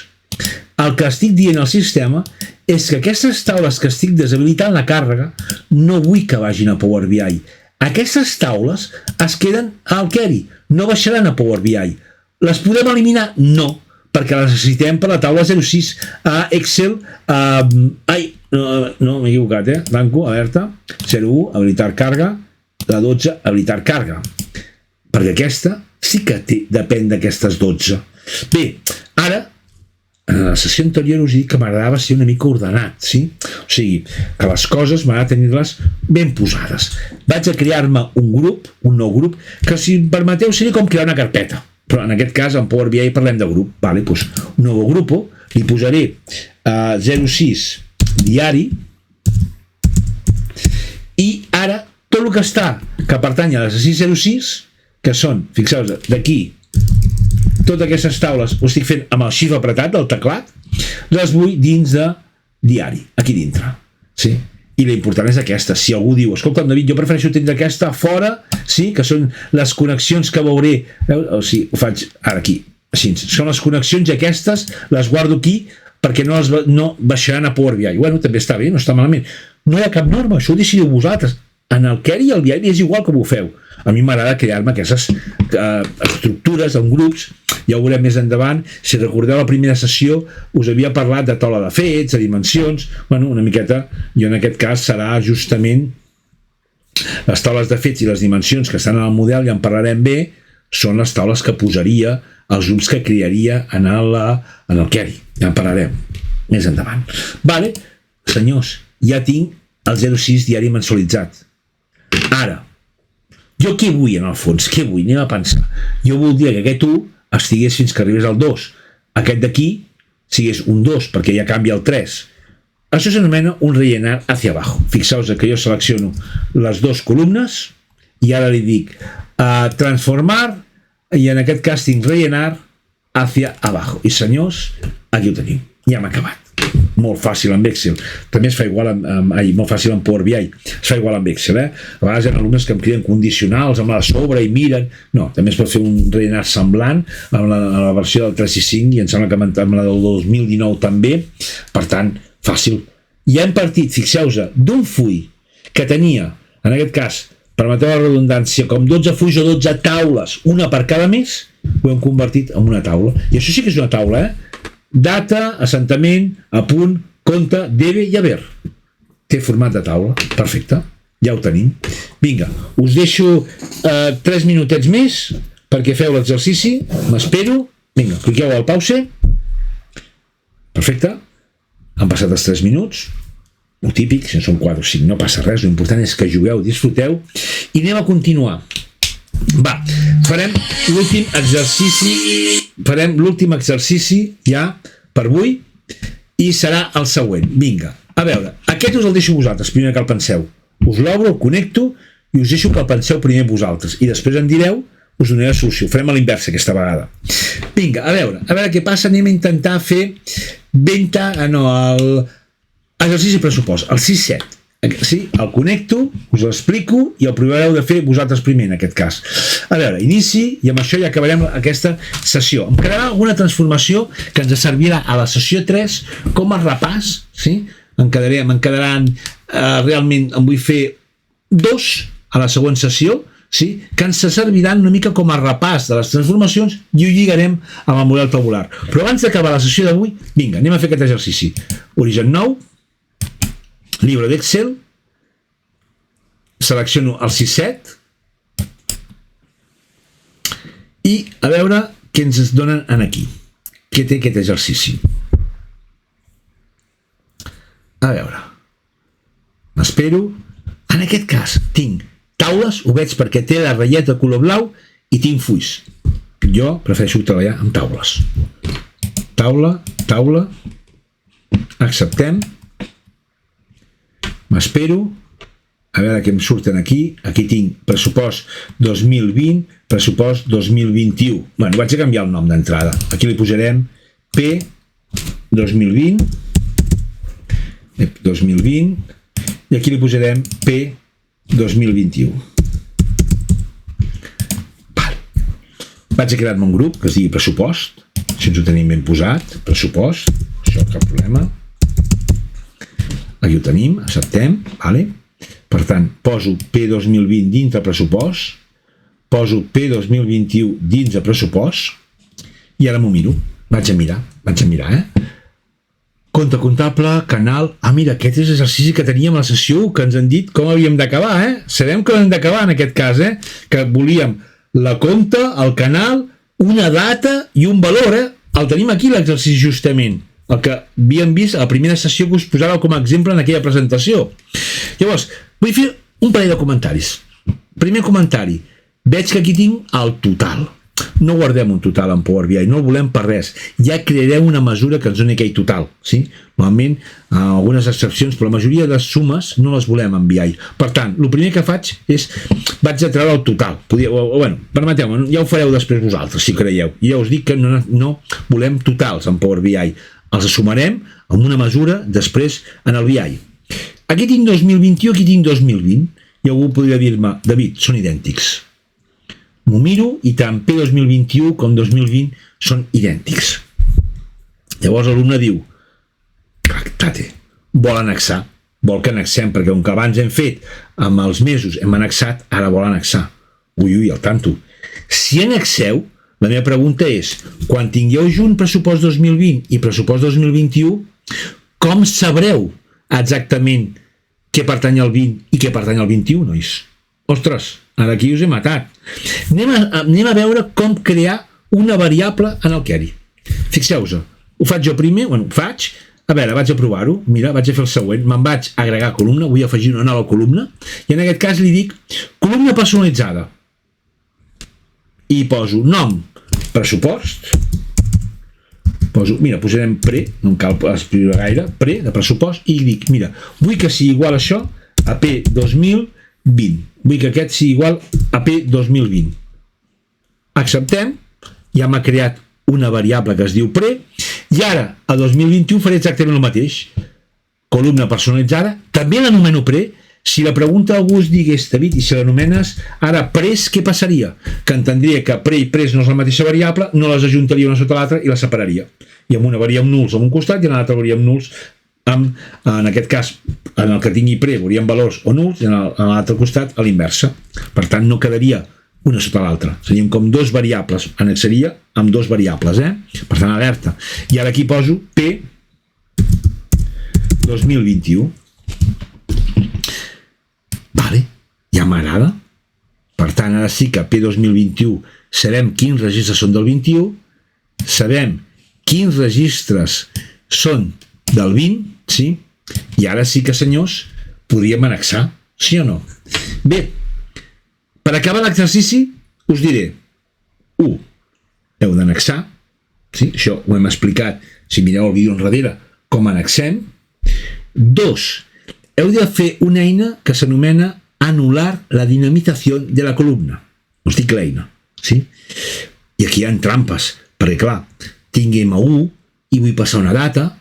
el que estic dient al sistema és que aquestes taules que estic deshabilitant la càrrega no vull que vagin a Power BI. Aquestes taules es queden al query, no baixaran a Power BI. Les podem eliminar? No, perquè les necessitem per la taula 06 a Excel. No, m'he equivocat, tanco, alerta, 01, habilitar càrrega, la 12, habilitar càrrega. Perquè aquesta sí que depèn d'aquestes 12. Bé, ara, en la sessió anterior us he dit que m'agradava ser una mica ordenat, sí? O sigui, que les coses m'agrada tenir-les ben posades. Vaig a crear-me un grup, un nou grup, que si em permeteu seria com crear una carpeta, però en aquest cas en Power BI parlem de grup. Vale, doncs, un nou grup, li posaré 06 diari, i ara tot el que està, que pertany a l'exercici 06, que són, fixeu-vos, d'aquí, totes aquestes taules ho estic fent amb el shift apretat del teclat, les vull dins de diari, aquí dintre. Sí? I l'important és aquesta. Si algú diu, escolta'm, David, jo prefereixo tenir aquesta fora, sí? Que són les connexions que veuré. O sigui, ho faig ara aquí. Així. Són les connexions i aquestes les guardo aquí perquè no baixaran a Power BI. Bueno, també està bé, no està malament. No hi ha cap norma, això ho decidiu vosaltres. En el query i el diari és igual com ho feu. A mi m'agrada crear-me aquestes estructures en grups, ja ho veurem més endavant. Si recordeu la primera sessió us havia parlat de taula de fets, de dimensions, bueno, una miqueta, i en aquest cas serà justament les taules de fets i les dimensions que estan en el model, ja en parlarem bé, són les taules que posaria, els grups que crearia en el query, ja en parlarem més endavant. Vale, senyors, ja tinc el 06 diari mensualitzat. Ara, jo què vull en el fons? Què vull? Anem a pensar. Jo voldria que aquest 1 estigués fins que arribés al 2. Aquest d'aquí sigués un 2, perquè ja canvia el 3. Això s'anomena un rellenar hacia abajo. Fixeu-vos que jo selecciono les dues columnes i ara li dic transformar, i en aquest cas tinc rellenar hacia abajo. I senyors, aquí ho tenim. Ja hem acabat. Molt fàcil amb Excel. També es fa igual molt fàcil amb Power BI. Es fa igual amb Excel, A vegades hi ha alumnes que em criden condicionals amb la de sobre i miren. No, també es pot fer un rellenar semblant amb la versió del 365 i em sembla que amb la del 2019 també. Per tant, fàcil. I hem partit, fixeu-vos, d'un full que tenia, en aquest cas, permeteu la redundància, com 12 fulls o 12 taules, una per cada mes, ho hem convertit en una taula. I això sí que és una taula, Data, assentament, apunt, compte, debe i haver. Té format de taula. Perfecte. Ja ho tenim. Vinga, us deixo 3 minutets més perquè feu l'exercici. M'espero. Vinga, cliqueu al pause. Perfecte. Han passat els 3 minuts. Lo típic, si en són 4 o 5, no passa res. L'important és que jugueu, disfruteu. I anem a continuar. Va, farem l'últim exercici ja per avui i serà el següent. Vinga, a veure, aquest us el deixo vosaltres, primer que el penseu. Us l'obro, el connecto i us deixo que el penseu primer vosaltres. I després em direu, us donaré la solució. Farem a l'inversa aquesta vegada. Vinga, a veure què passa. Anem a intentar fer l'exercici pressupost, el 6-7. Sí, el connecto, us l'explico i el provareu de fer vosaltres primer en aquest cas. A veure, inici i amb això ja acabarem aquesta sessió. Em quedarà alguna transformació que ens servirà a la sessió 3 com a repàs, sí? Me'n quedaran realment, en vull fer 2 a la següent sessió, sí? Que ens serviran una mica com a repàs de les transformacions i ho lligarem amb el model tabular. Però abans d'acabar la sessió d'avui, vinga, anem a fer aquest exercici. Origen nou, llibre d'Excel, selecciono el 6-7 i a veure què ens donen aquí. Què té aquest exercici? A veure, m'espero. En aquest cas tinc taules, ho veig perquè té la ratlleta de color blau i tinc fulls. Jo prefereixo treballar amb taules. Taula, acceptem. M'espero, a veure què em surten aquí. Aquí tinc pressupost 2020, pressupost 2021. Bueno, vaig a canviar el nom d'entrada. Aquí li posarem P 2020 i aquí li posarem P 2021. Vale. Vaig a crear-me un grup que es digui pressupost. Si ens ho tenim ben posat, pressupost, això cap problema. Aquí ho tenim, acceptem, vale? Per tant, poso P2020 dintre pressupost, poso P2021 dins de pressupost i ara m'ho miro, vaig a mirar, Compte comptable, canal. Mira, aquest és l'exercici que teníem a la sessió que ens han dit com havíem d'acabar, Sabem que hem d'acabar en aquest cas, Que volíem la compte, el canal, una data i un valor, El tenim aquí l'exercici justament. El que havíem vist a la primera sessió que us posava com a exemple en aquella presentació. Llavors, vull fer un parell de comentaris. Primer comentari, veig que aquí tinc el total. No guardem un total en Power BI, no el volem per res. Ja crearem una mesura que ens doni aquell total. Sí? Normalment, algunes excepcions, però la majoria de sumes no les volem en BI. Per tant, el primer que faig és, vaig a treure el total. Bueno, permeteu-me, ja ho fareu després vosaltres, si creieu. I ja us dic que no volem totals en Power BI. Els assumarem amb una mesura després en el BI. Aquí tinc 2021, aquí tinc 2020. I algú podria dir-me, David, són idèntics. M'ho miro i tant P2021 com 2020 són idèntics. Llavors l'alumne diu, tractate, vol annexar, vol que annexem, perquè com que abans hem fet amb els mesos, hem annexat, ara vol annexar. Ui, al tanto. Si annexeu, la meva pregunta és, quan tingueu junt pressupost 2020 i pressupost 2021, com sabreu exactament què pertany al 20 i què pertany al 21, nois? Ostres, ara aquí us he matat. Anem a veure com crear una variable en el query. Fixeu-vos, ho faig jo primer, ho faig, a veure, vaig a provar-ho, mira, vaig a fer el següent, me'n vaig agregar columna, vull afegir una nova columna, i en aquest cas li dic columna personalitzada. I poso nom, pressupost, mira, posarem pre, no em cal escriure gaire, pre de pressupost, i dic, mira, vull que sigui igual això a P2020, vull que aquest sigui igual a P2020. Acceptem, ja m'ha creat una variable que es diu pre, i ara, a 2021 faré exactament el mateix. Columna personalitzada, també l'anomeno pre. Si la pregunta algú es digués, David, i si l'anomenes ara pres, què passaria? Que entendria que pre i pres no és la mateixa variable, no les ajuntaria una sota l'altra i les separaria. I en una veuríem nuls en un costat i en l'altre veuríem nuls en aquest cas, en el que tingui pre veuríem valors o nuls i en l'altre costat a l'inversa. Per tant, no quedaria una sota l'altra. Serien com dos variables. Annexaria amb dos variables, Per tant, alerta. I ara aquí poso P 2021. Vale. ja m'agrada. Per tant, ara sí que P2021 sabem quins registres són del 21, sabem quins registres són del 20, sí? I ara sí que, senyors, podríem annexar, sí o no? Bé, per acabar l'exercici us diré: 1. Heu d'annexar, sí? Això ho hem explicat, si mireu el vídeo enrere, com annexem. 2. Heu de fer una eina que s'anomena anular la dinamitació de la columna. Us dic l'eina, sí? I aquí hi ha trampes, perquè clar, tinc M1 i vull passar una data.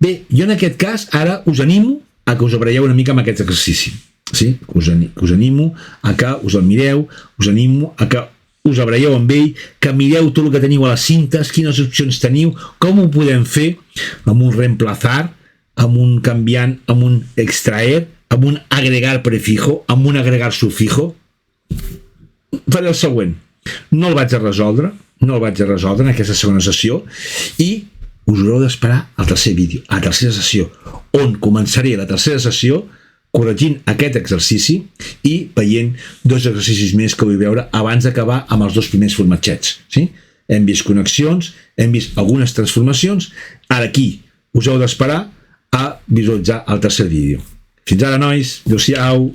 Bé, jo en aquest cas ara us animo a que us abraieu una mica amb aquest exercici, sí? Us animo a que us el mireu, us animo a que us abraieu amb ell, que mireu tot el que teniu a les cintes, quines opcions teniu, com ho podem fer amb un reemplazar, amb un canviant, amb un extraer, amb un agregar prefijo, amb un agregar sufijo. Faré el següent. No el vaig a resoldre en aquesta segona sessió i us haureu d'esperar al tercer vídeo, a la tercera sessió, on començaré la tercera sessió corregint aquest exercici i veient 2 exercicis més que vull veure abans d'acabar amb els 2 primers formatgets. Sí? Hem vist connexions, hem vist algunes transformacions, ara aquí us heu d'esperar a visualitzar el tercer vídeo. Fins ara, nois. Adéu-siau.